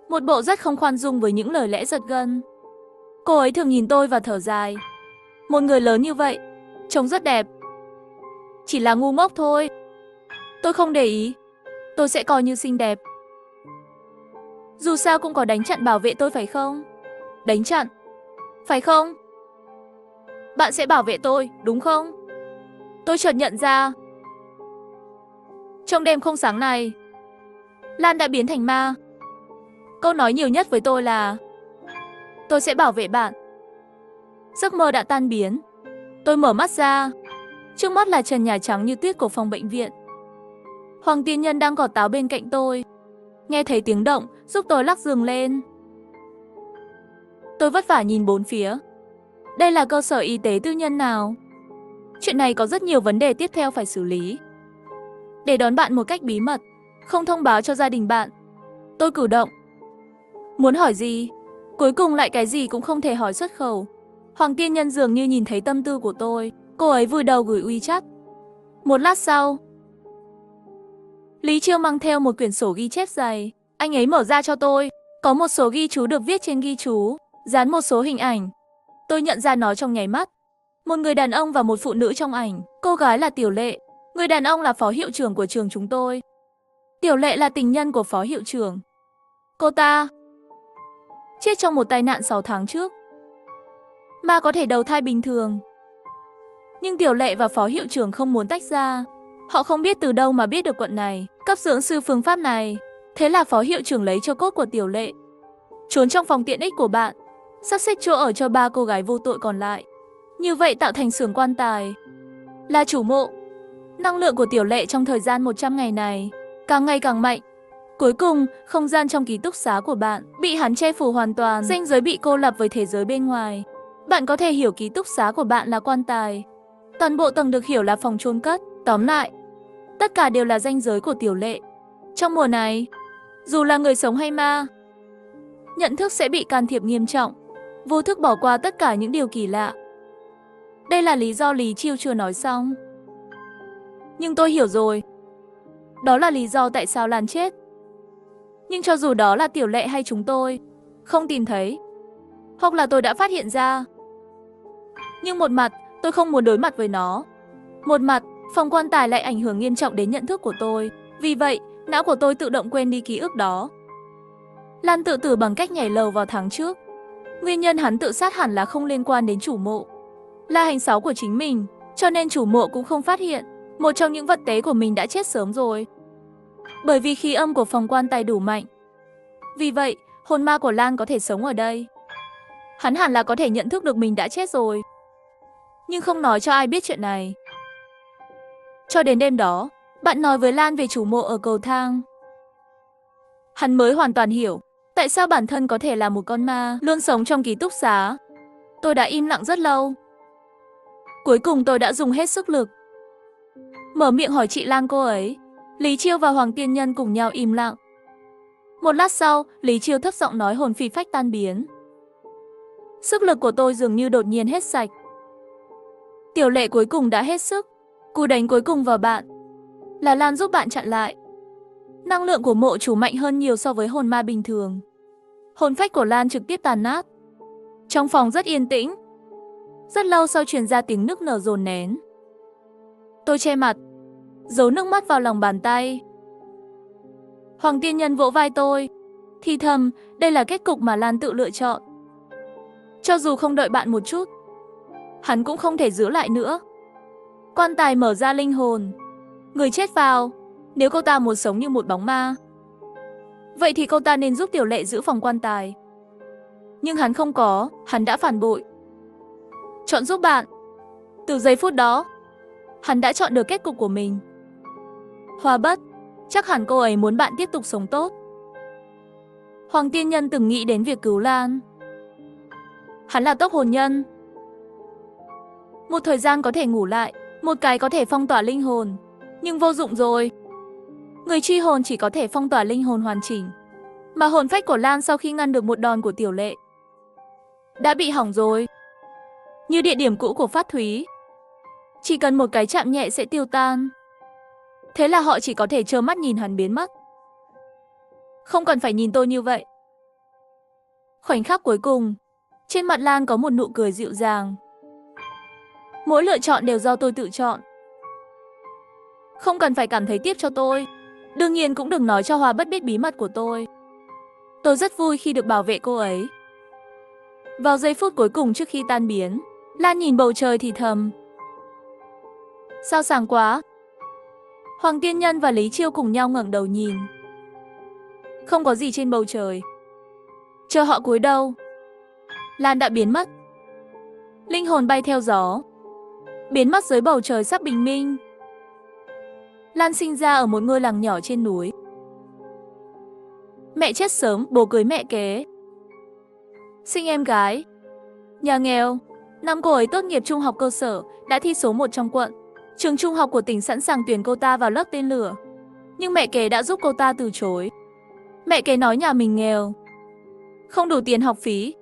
Một bộ rất không khoan dung với những lời lẽ giật gân. Cô ấy thường nhìn tôi và thở dài. Một người lớn như vậy, trông rất đẹp. Chỉ là ngu ngốc thôi. Tôi không để ý. Tôi sẽ coi như xinh đẹp. Dù sao cũng có đánh chặn bảo vệ tôi phải không? Đánh chặn, phải không? Bạn sẽ bảo vệ tôi, đúng không? Tôi chợt nhận ra. Trong đêm không sáng này, Lan đã biến thành ma. Câu nói nhiều nhất với tôi là tôi sẽ bảo vệ bạn. Giấc mơ đã tan biến. Tôi mở mắt ra. Trước mắt là trần nhà trắng như tuyết của phòng bệnh viện. Hoàng Tiên Nhân đang gọt táo bên cạnh tôi. Nghe thấy tiếng động, giúp tôi lắc giường lên. Tôi vất vả nhìn bốn phía. Đây là cơ sở y tế tư nhân nào? Chuyện này có rất nhiều vấn đề tiếp theo phải xử lý. Để đón bạn một cách bí mật, không thông báo cho gia đình bạn. Tôi cử động. Muốn hỏi gì? Cuối cùng lại cái gì cũng không thể hỏi xuất khẩu. Hoàng Tiên Nhân dường như nhìn thấy tâm tư của tôi. Cô ấy vùi đầu gửi WeChat. Một lát sau, Lý Chiêu mang theo một quyển sổ ghi chép dày. Anh ấy mở ra cho tôi. Có một số ghi chú được viết trên ghi chú, dán một số hình ảnh. Tôi nhận ra nó trong nháy mắt. Một người đàn ông và một phụ nữ trong ảnh. Cô gái là Tiểu Lệ. Người đàn ông là phó hiệu trưởng của trường chúng tôi. Tiểu Lệ là tình nhân của phó hiệu trưởng. Cô ta chết trong một tai nạn 6 tháng trước. Ma có thể đầu thai bình thường. Nhưng Tiểu Lệ và phó hiệu trưởng không muốn tách ra. Họ không biết từ đâu mà biết được quận này, cấp dưỡng sư phương pháp này. Thế là phó hiệu trưởng lấy cho cốt của Tiểu Lệ, trốn trong phòng tiện ích của bạn, sắp xếp chỗ ở cho 3 cô gái vô tội còn lại. Như vậy tạo thành xưởng quan tài. Là chủ mộ. Năng lượng của Tiểu Lệ trong thời gian 100 ngày này càng ngày càng mạnh. Cuối cùng, không gian trong ký túc xá của bạn bị hắn che phủ hoàn toàn, ranh giới bị cô lập với thế giới bên ngoài. Bạn có thể hiểu ký túc xá của bạn là quan tài. Toàn bộ tầng được hiểu là phòng chôn cất. Tóm lại, tất cả đều là ranh giới của Tiểu Lệ. Trong mùa này, dù là người sống hay ma, nhận thức sẽ bị can thiệp nghiêm trọng, vô thức bỏ qua tất cả những điều kỳ lạ. Đây là lý do Lý Chiêu chưa nói xong. Nhưng tôi hiểu rồi. Đó là lý do tại sao Lan chết. Nhưng cho dù đó là Tiểu Lệ hay chúng tôi không tìm thấy, hoặc là tôi đã phát hiện ra, nhưng một mặt tôi không muốn đối mặt với nó. Một mặt, phòng quan tài lại ảnh hưởng nghiêm trọng đến nhận thức của tôi. Vì vậy, não của tôi tự động quên đi ký ức đó. Lan tự tử bằng cách nhảy lầu vào tháng trước. Nguyên nhân hắn tự sát hẳn là không liên quan đến chủ mộ. Là hành xáo của chính mình, cho nên chủ mộ cũng không phát hiện. Một trong những vật tế của mình đã chết sớm rồi. Bởi vì khí âm của phòng quan tài đủ mạnh. Vì vậy, hồn ma của Lan có thể sống ở đây. Hắn hẳn là có thể nhận thức được mình đã chết rồi, nhưng không nói cho ai biết chuyện này. Cho đến đêm đó, bạn nói với Lan về chủ mộ ở cầu thang. Hắn mới hoàn toàn hiểu tại sao bản thân có thể là một con ma luôn sống trong ký túc xá. Tôi đã im lặng rất lâu. Cuối cùng tôi đã dùng hết sức lực mở miệng hỏi chị Lan cô ấy. Lý Chiêu và Hoàng Tiên Nhân cùng nhau im lặng. Một lát sau, Lý Chiêu thấp giọng nói hồn phi phách tan biến. Sức lực của tôi dường như đột nhiên hết sạch. Tiểu Lệ cuối cùng đã hết sức. Cú đánh cuối cùng vào bạn là Lan giúp bạn chặn lại. Năng lượng của mộ chủ mạnh hơn nhiều so với hồn ma bình thường. Hồn phách của Lan trực tiếp tàn nát. Trong phòng rất yên tĩnh. Rất lâu sau truyền ra tiếng nức nở dồn nén. Tôi che mặt, giấu nước mắt vào lòng bàn tay. Hoàng Tiên Nhân vỗ vai tôi, thì thầm, đây là kết cục mà Lan tự lựa chọn. Cho dù không đợi bạn một chút, hắn cũng không thể giữ lại nữa. Quan tài mở ra linh hồn, người chết vào, nếu cô ta muốn sống như một bóng ma. Vậy thì cô ta nên giúp Tiểu Lệ giữ phòng quan tài. Nhưng hắn không có, hắn đã phản bội. Chọn giúp bạn. Từ giây phút đó, hắn đã chọn được kết cục của mình. Hoa Bất, chắc hẳn cô ấy muốn bạn tiếp tục sống tốt. Hoàng Tiên Nhân từng nghĩ đến việc cứu Lan. Hắn là tốc hồn nhân. Một thời gian có thể ngủ lại, một cái có thể phong tỏa linh hồn. Nhưng vô dụng rồi. Người truy hồn chỉ có thể phong tỏa linh hồn hoàn chỉnh. Mà hồn phách của Lan sau khi ngăn được một đòn của Tiểu Lệ đã bị hỏng rồi. Như địa điểm cũ của Phát Thúy. Chỉ cần một cái chạm nhẹ sẽ tiêu tan. Thế là họ chỉ có thể trơ mắt nhìn hắn biến mất. Không cần phải nhìn tôi như vậy. Khoảnh khắc cuối cùng, trên mặt Lan có một nụ cười dịu dàng. Mỗi lựa chọn đều do tôi tự chọn. Không cần phải cảm thấy tiếc cho tôi. Đương nhiên cũng đừng nói cho Hoa Bất biết bí mật của tôi. Tôi rất vui khi được bảo vệ cô ấy. Vào giây phút cuối cùng trước khi tan biến, Lan nhìn bầu trời thì thầm. Sao sáng quá. Hoàng Tiên Nhân và Lý Chiêu cùng nhau ngẩng đầu nhìn. Không có gì trên bầu trời. Chờ họ cúi đầu, Lan đã biến mất. Linh hồn bay theo gió, biến mất dưới bầu trời sắp bình minh. Lan sinh ra ở một ngôi làng nhỏ trên núi. Mẹ chết sớm, bố cưới mẹ kế. Sinh em gái. Nhà nghèo. Năm cô ấy tốt nghiệp trung học cơ sở, đã thi số 1 trong quận. Trường trung học của tỉnh sẵn sàng tuyển cô ta vào lớp tên lửa. Nhưng mẹ kế đã giúp cô ta từ chối. Mẹ kế nói nhà mình nghèo, không đủ tiền học phí.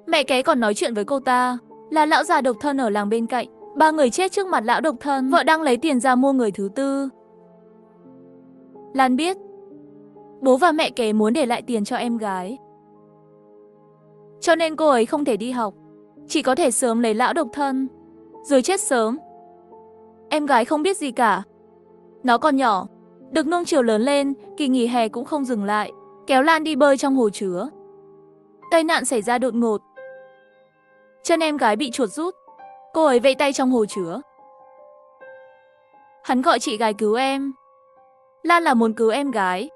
Mẹ kế còn nói chuyện với cô ta là lão già độc thân ở làng bên cạnh. 3 người chết trước mặt lão độc thân, vợ đang lấy tiền ra mua người thứ tư. Lan biết bố và mẹ kế muốn để lại tiền cho em gái. Cho nên cô ấy không thể đi học, chỉ có thể sớm lấy lão độc thân, rồi chết sớm. Em gái không biết gì cả. Nó còn nhỏ, được nuông chiều lớn lên, kỳ nghỉ hè cũng không dừng lại, kéo Lan đi bơi trong hồ chứa. Tai nạn xảy ra đột ngột. Chân em gái bị chuột rút. Cô ấy vẫy tay trong hồ chứa. Hắn gọi chị gái cứu em. Lan là muốn cứu em gái.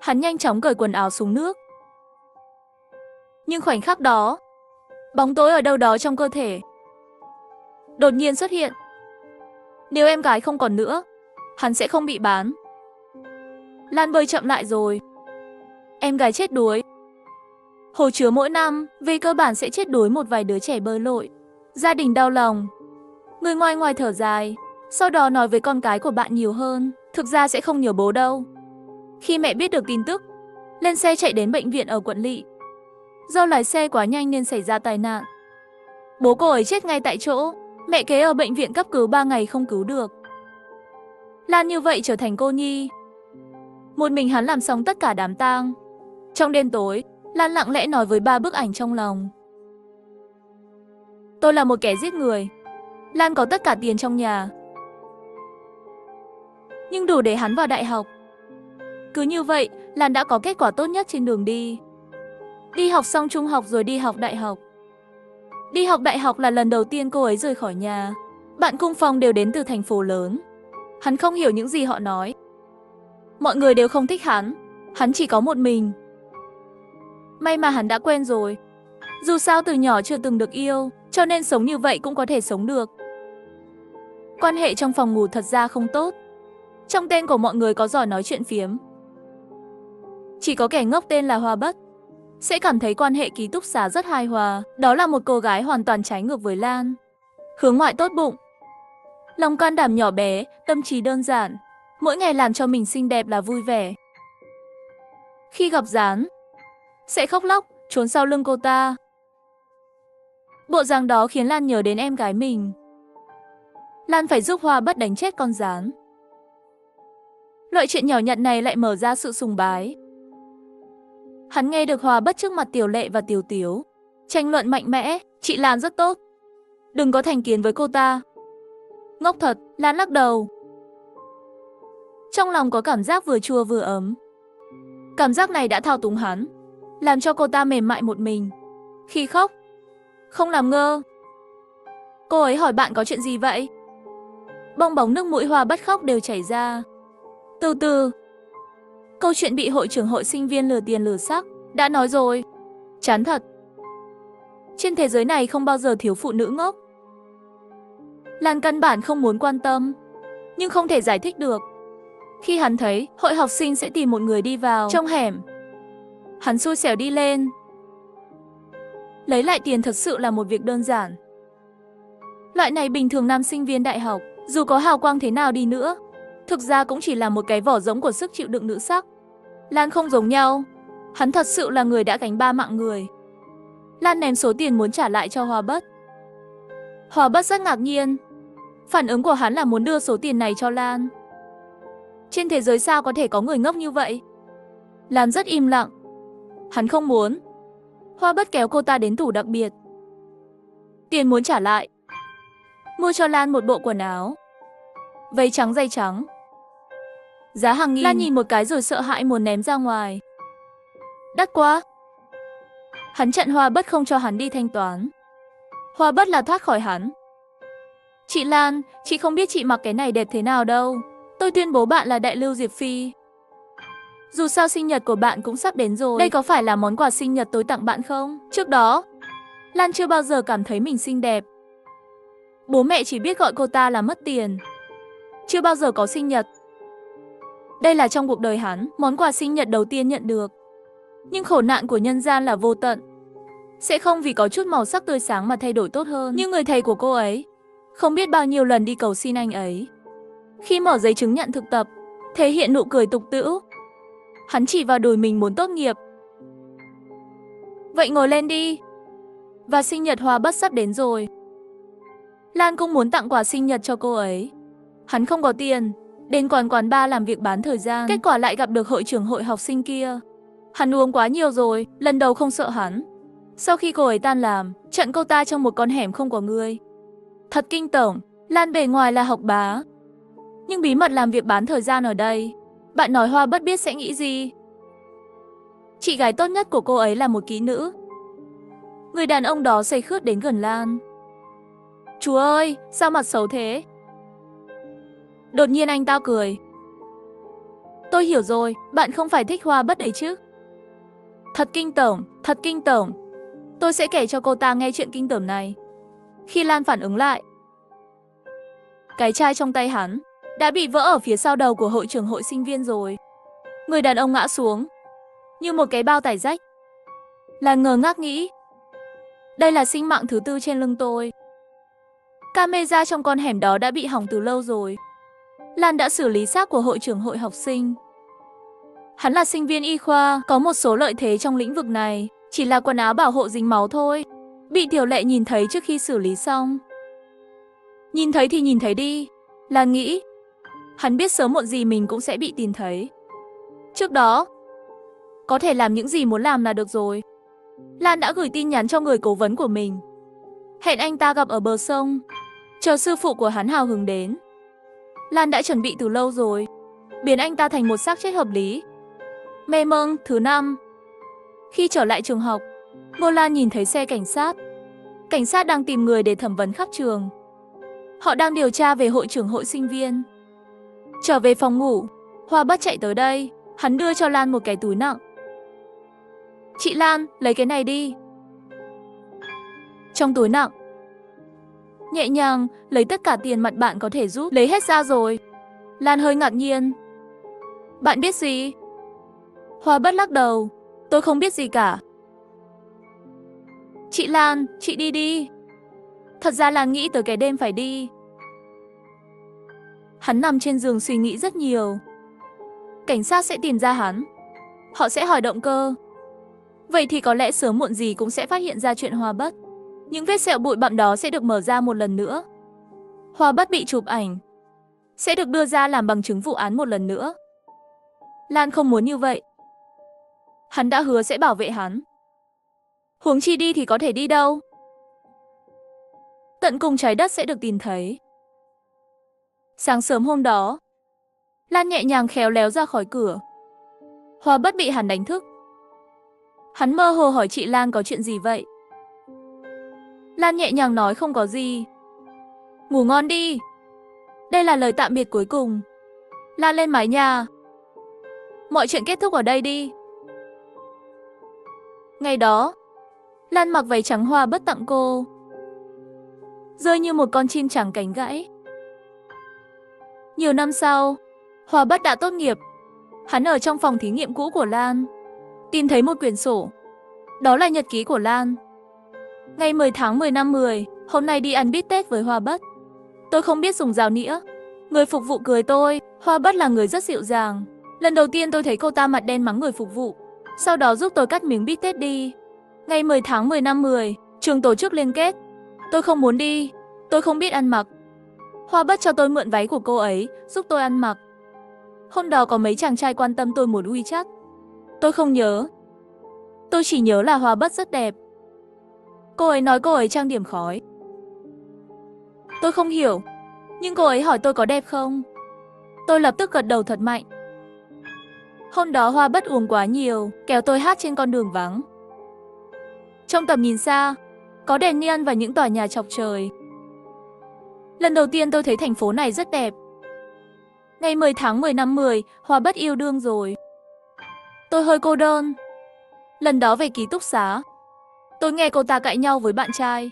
Hắn nhanh chóng cởi quần áo xuống nước. Nhưng khoảnh khắc đó, bóng tối ở đâu đó trong cơ thể đột nhiên xuất hiện. Nếu em gái không còn nữa, hắn sẽ không bị bán. Lan bơi chậm lại rồi. Em gái chết đuối. Hồ chứa mỗi năm, về cơ bản sẽ chết đuối một vài đứa trẻ bơi lội. Gia đình đau lòng. Người ngoài ngoài thở dài, sau đó nói với con cái của bạn nhiều hơn. Thực ra sẽ không nhớ bố đâu. Khi mẹ biết được tin tức, lên xe chạy đến bệnh viện ở quận Lỵ. Do lái xe quá nhanh nên xảy ra tai nạn. Bố cô ấy chết ngay tại chỗ. Mẹ kế ở bệnh viện cấp cứu 3 ngày không cứu được. Lan như vậy trở thành cô nhi. Một mình hắn làm xong tất cả đám tang. Trong đêm tối, Lan lặng lẽ nói với 3 bức ảnh trong lòng. Tôi là một kẻ giết người. Lan có tất cả tiền trong nhà, nhưng đủ để hắn vào đại học. Cứ như vậy, Lan đã có kết quả tốt nhất trên đường đi. Đi học xong trung học rồi đi học đại học. Đi học đại học là lần đầu tiên cô ấy rời khỏi nhà. Bạn cùng phòng đều đến từ thành phố lớn. Hắn không hiểu những gì họ nói. Mọi người đều không thích hắn chỉ có một mình. May mà hắn đã quen rồi. Dù sao từ nhỏ chưa từng được yêu, cho nên sống như vậy cũng có thể sống được. Quan hệ trong phòng ngủ thật ra không tốt. Trong tên của mọi người có giỏi nói chuyện phiếm. Chỉ có kẻ ngốc tên là Hoa Bất sẽ cảm thấy quan hệ ký túc xá rất hài hòa. Đó là một cô gái hoàn toàn trái ngược với Lan. Hướng ngoại tốt bụng, lòng can đảm nhỏ bé, tâm trí đơn giản. Mỗi ngày làm cho mình xinh đẹp là vui vẻ. Khi gặp Gián, sẽ khóc lóc, trốn sau lưng cô ta. Bộ dáng đó khiến Lan nhớ đến em gái mình. Lan phải giúp Hoa Bất đánh chết con Gián. Loại chuyện nhỏ nhặt này lại mở ra sự sùng bái. Hắn nghe được Hoa Bất trước mặt Tiểu Lệ và Tiểu Tiếu tranh luận mạnh mẽ. Chị Lan rất tốt, đừng có thành kiến với cô ta. Ngốc thật. Lan lắc đầu. Trong lòng có cảm giác vừa chua vừa ấm. Cảm giác này đã thao túng hắn, làm cho cô ta mềm mại một mình. Khi khóc, không làm ngơ. Cô ấy hỏi bạn có chuyện gì vậy? Bong bóng nước mũi Hoa Bất khóc đều chảy ra. Từ từ, Câu chuyện bị hội trưởng hội sinh viên lừa tiền lừa xác, đã nói rồi. Chán thật. Trên thế giới này không bao giờ thiếu phụ nữ ngốc. Lan căn bản không muốn quan tâm, nhưng không thể giải thích được. Khi hắn thấy hội học sinh sẽ tìm một người đi vào trong hẻm, hắn xui xẻo đi lên. Lấy lại tiền thật sự là một việc đơn giản. Loại này bình thường nam sinh viên đại học, dù có hào quang thế nào đi nữa, thực ra cũng chỉ là một cái vỏ rỗng của sức chịu đựng nữ sắc. Lan không giống nhau, hắn thật sự là người đã gánh 3 mạng người. Lan ném số tiền muốn trả lại cho Hoa Bất. Hoa Bất rất ngạc nhiên. Phản ứng của hắn là muốn đưa số tiền này cho Lan. Trên thế giới sao có thể có người ngốc như vậy? Lan rất im lặng. Hắn không muốn. Hoa Bất kéo cô ta đến tủ đặc biệt. Tiền muốn trả lại. Mua cho Lan một bộ quần áo, váy trắng dây trắng, giá hàng nghìn. Lan nhìn một cái rồi sợ hãi muốn ném ra ngoài. Đắt quá. Hắn chặn Hoa Bất không cho hắn đi thanh toán. Hoa Bất là thoát khỏi hắn. Chị Lan, chị không biết chị mặc cái này đẹp thế nào đâu. Tôi tuyên bố bạn là đại lưu Diệp Phi. Dù sao sinh nhật của bạn cũng sắp đến rồi. Đây có phải là món quà sinh nhật tôi tặng bạn không? Trước đó, Lan chưa bao giờ cảm thấy mình xinh đẹp. Bố mẹ chỉ biết gọi cô ta là mất tiền. Chưa bao giờ có sinh nhật. Đây là trong cuộc đời hắn, món quà sinh nhật đầu tiên nhận được. Nhưng khổ nạn của nhân gian là vô tận. Sẽ không vì có chút màu sắc tươi sáng mà thay đổi tốt hơn. Như người thầy của cô ấy, không biết bao nhiêu lần đi cầu xin anh ấy. Khi mở giấy chứng nhận thực tập, thể hiện nụ cười tục tĩu. Hắn chỉ vào đùi mình muốn tốt nghiệp. Vậy ngồi lên đi. Và sinh nhật Hoa Bất sắp đến rồi. Lan cũng muốn tặng quà sinh nhật cho cô ấy. Hắn không có tiền, đến quán bar làm việc bán thời gian. Kết quả lại gặp được hội trưởng hội học sinh kia. Hắn uống quá nhiều rồi, lần đầu không sợ hắn. Sau khi cô ấy tan làm, chặn cô ta trong một con hẻm không có người. Thật kinh tởm, Lan bề ngoài là học bá, nhưng bí mật làm việc bán thời gian ở đây. Bạn nói Hoa Bất biết sẽ nghĩ gì? Chị gái tốt nhất của cô ấy là một kỹ nữ. Người đàn ông đó say khướt đến gần Lan. Chú ơi, sao mặt xấu thế? Đột nhiên anh ta cười. Tôi hiểu rồi, bạn không phải thích Hoa Bất ấy chứ? Thật kinh tởm, thật kinh tởm. Tôi sẽ kể cho cô ta nghe chuyện kinh tởm này. Khi Lan phản ứng lại, cái chai trong tay hắn đã bị vỡ ở phía sau đầu của hội trưởng hội sinh viên rồi. Người đàn ông ngã xuống như một cái bao tải rách. Lan ngơ ngác nghĩ, đây là sinh mạng thứ tư trên lưng tôi. Camera trong con hẻm đó đã bị hỏng từ lâu rồi. Lan đã xử lý xác của hội trưởng hội học sinh. Hắn là sinh viên y khoa, có một số lợi thế trong lĩnh vực này, chỉ là quần áo bảo hộ dính máu thôi. Bị Tiểu Lệ nhìn thấy trước khi xử lý xong. Nhìn thấy thì nhìn thấy đi. Lan nghĩ, hắn biết sớm muộn gì mình cũng sẽ bị tìm thấy. Trước đó, có thể làm những gì muốn làm là được rồi. Lan đã gửi tin nhắn cho người cố vấn của mình. Hẹn anh ta gặp ở bờ sông, chờ sư phụ của hắn hào hứng đến. Lan đã chuẩn bị từ lâu rồi, biến anh ta thành một xác chết hợp lý. Mê mông thứ 5. Khi trở lại trường học, Ngô Lan nhìn thấy xe cảnh sát. Cảnh sát đang tìm người để thẩm vấn khắp trường. Họ đang điều tra về hội trưởng hội sinh viên. Trở về phòng ngủ, Hoa Bất chạy tới đây. Hắn đưa cho Lan một cái túi nặng. Chị Lan, lấy cái này đi. Trong túi nặng, nhẹ nhàng lấy tất cả tiền mặt bạn có thể rút. Lấy hết ra rồi. Lan hơi ngạc nhiên. Bạn biết gì? Hoa Bất lắc đầu. Tôi không biết gì cả. Chị Lan, chị đi đi. Thật ra Lan nghĩ tới cái đêm phải đi. Hắn nằm trên giường suy nghĩ rất nhiều. Cảnh sát sẽ tìm ra hắn. Họ sẽ hỏi động cơ. Vậy thì có lẽ sớm muộn gì cũng sẽ phát hiện ra chuyện Hoa Bất. Những vết sẹo bụi bặm đó sẽ được mở ra một lần nữa. Hoa Bất bị chụp ảnh, sẽ được đưa ra làm bằng chứng vụ án một lần nữa. Lan không muốn như vậy. Hắn đã hứa sẽ bảo vệ hắn. Huống chi đi thì có thể đi đâu. Tận cùng trái đất sẽ được tìm thấy. Sáng sớm hôm đó, Lan nhẹ nhàng khéo léo ra khỏi cửa. Hoa Bất bị hắn đánh thức. Hắn mơ hồ hỏi chị Lan có chuyện gì vậy. Lan nhẹ nhàng nói không có gì. Ngủ ngon đi. Đây là lời tạm biệt cuối cùng. Lan lên mái nhà. Mọi chuyện kết thúc ở đây đi. Ngày đó, Lan mặc váy trắng Hoa Bất tặng cô, rơi như một con chim trắng cánh gãy. Nhiều năm sau, Hoa Bất đã tốt nghiệp. Hắn ở trong phòng thí nghiệm cũ của Lan, tìm thấy một quyển sổ. Đó là nhật ký của Lan. Ngày 10 tháng 10 năm 10, hôm nay đi ăn bít tết với Hoa Bất. Tôi không biết dùng dao nĩa. Người phục vụ cười tôi, Hoa Bất là người rất dịu dàng. Lần đầu tiên tôi thấy cô ta mặt đen mắng người phục vụ, sau đó giúp tôi cắt miếng bít tết đi. Ngày 10 tháng 10 năm 10, trường tổ chức liên kết. Tôi không muốn đi, tôi không biết ăn mặc. Hoa Bất cho tôi mượn váy của cô ấy, giúp tôi ăn mặc. Hôm đó có mấy chàng trai quan tâm tôi một WeChat. Tôi không nhớ. Tôi chỉ nhớ là Hoa Bất rất đẹp. Cô ấy nói cô ấy trang điểm khói. Tôi không hiểu, nhưng cô ấy hỏi tôi có đẹp không. Tôi lập tức gật đầu thật mạnh. Hôm đó Hoa Bất uống quá nhiều, kéo tôi hát trên con đường vắng. Trong tầm nhìn xa, có đèn neon và những tòa nhà chọc trời. Lần đầu tiên tôi thấy thành phố này rất đẹp. Ngày 10 tháng 10 năm 10, Hoa Bất yêu đương rồi. Tôi hơi cô đơn. Lần đó về ký túc xá, tôi nghe cô ta cãi nhau với bạn trai.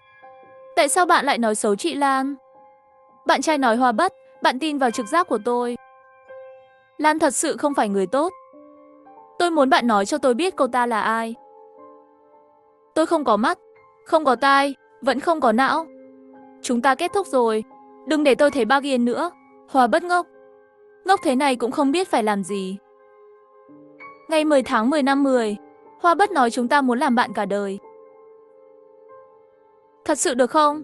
Tại sao bạn lại nói xấu chị Lan? Bạn trai nói Hoa Bất, bạn tin vào trực giác của tôi. Lan thật sự không phải người tốt. Tôi muốn bạn nói cho tôi biết cô ta là ai. Tôi không có mắt, không có tai, vẫn không có não. Chúng ta kết thúc rồi, đừng để tôi thấy bác Yên nữa. Hoa Bất ngốc. Ngốc thế này cũng không biết phải làm gì. Ngày 10 tháng 10 năm 10, Hoa Bất nói chúng ta muốn làm bạn cả đời. Thật sự được không?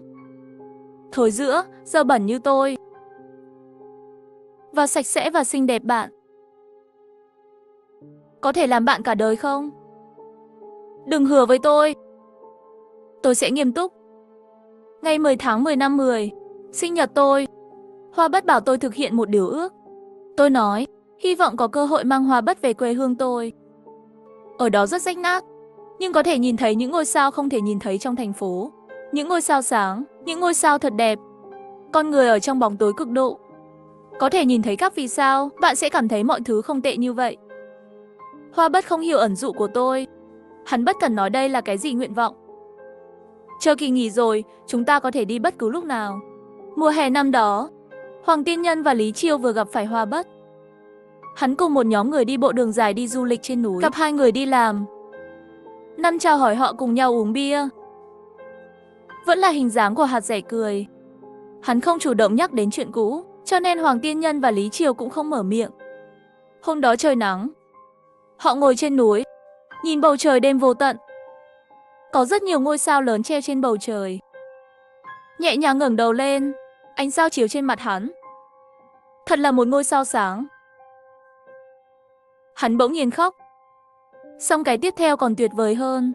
Thối giữa, dơ bẩn như tôi. Và sạch sẽ và xinh đẹp bạn. Có thể làm bạn cả đời không? Đừng hứa với tôi. Tôi sẽ nghiêm túc. Ngày 10 tháng 10 năm 10, sinh nhật tôi. Hoa Bất bảo tôi thực hiện một điều ước. Tôi nói, hy vọng có cơ hội mang Hoa Bất về quê hương tôi. Ở đó rất rách nát, nhưng có thể nhìn thấy những ngôi sao không thể nhìn thấy trong thành phố. Những ngôi sao sáng, những ngôi sao thật đẹp. Con người ở trong bóng tối cực độ. Có thể nhìn thấy các vì sao, bạn sẽ cảm thấy mọi thứ không tệ như vậy. Hoa Bất không hiểu ẩn dụ của tôi. Hắn bất cần nói đây là cái gì nguyện vọng. Chờ kỳ nghỉ rồi, chúng ta có thể đi bất cứ lúc nào. Mùa hè năm đó, Hoàng Tiên Nhân và Lý Chiêu vừa gặp phải Hoa Bất. Hắn cùng một nhóm người đi bộ đường dài đi du lịch trên núi, gặp hai người đi làm. Năm chào hỏi họ cùng nhau uống bia. Vẫn là hình dáng của hạt dẻ cười. Hắn không chủ động nhắc đến chuyện cũ, cho nên Hoàng Tiên Nhân và Lý Chiêu cũng không mở miệng. Hôm đó trời nắng. Họ ngồi trên núi, nhìn bầu trời đêm vô tận. Có rất nhiều ngôi sao lớn treo trên bầu trời. Nhẹ nhàng ngẩng đầu lên, ánh sao chiếu trên mặt hắn. Thật là một ngôi sao sáng. Hắn bỗng nhiên khóc. Xong cái tiếp theo còn tuyệt vời hơn.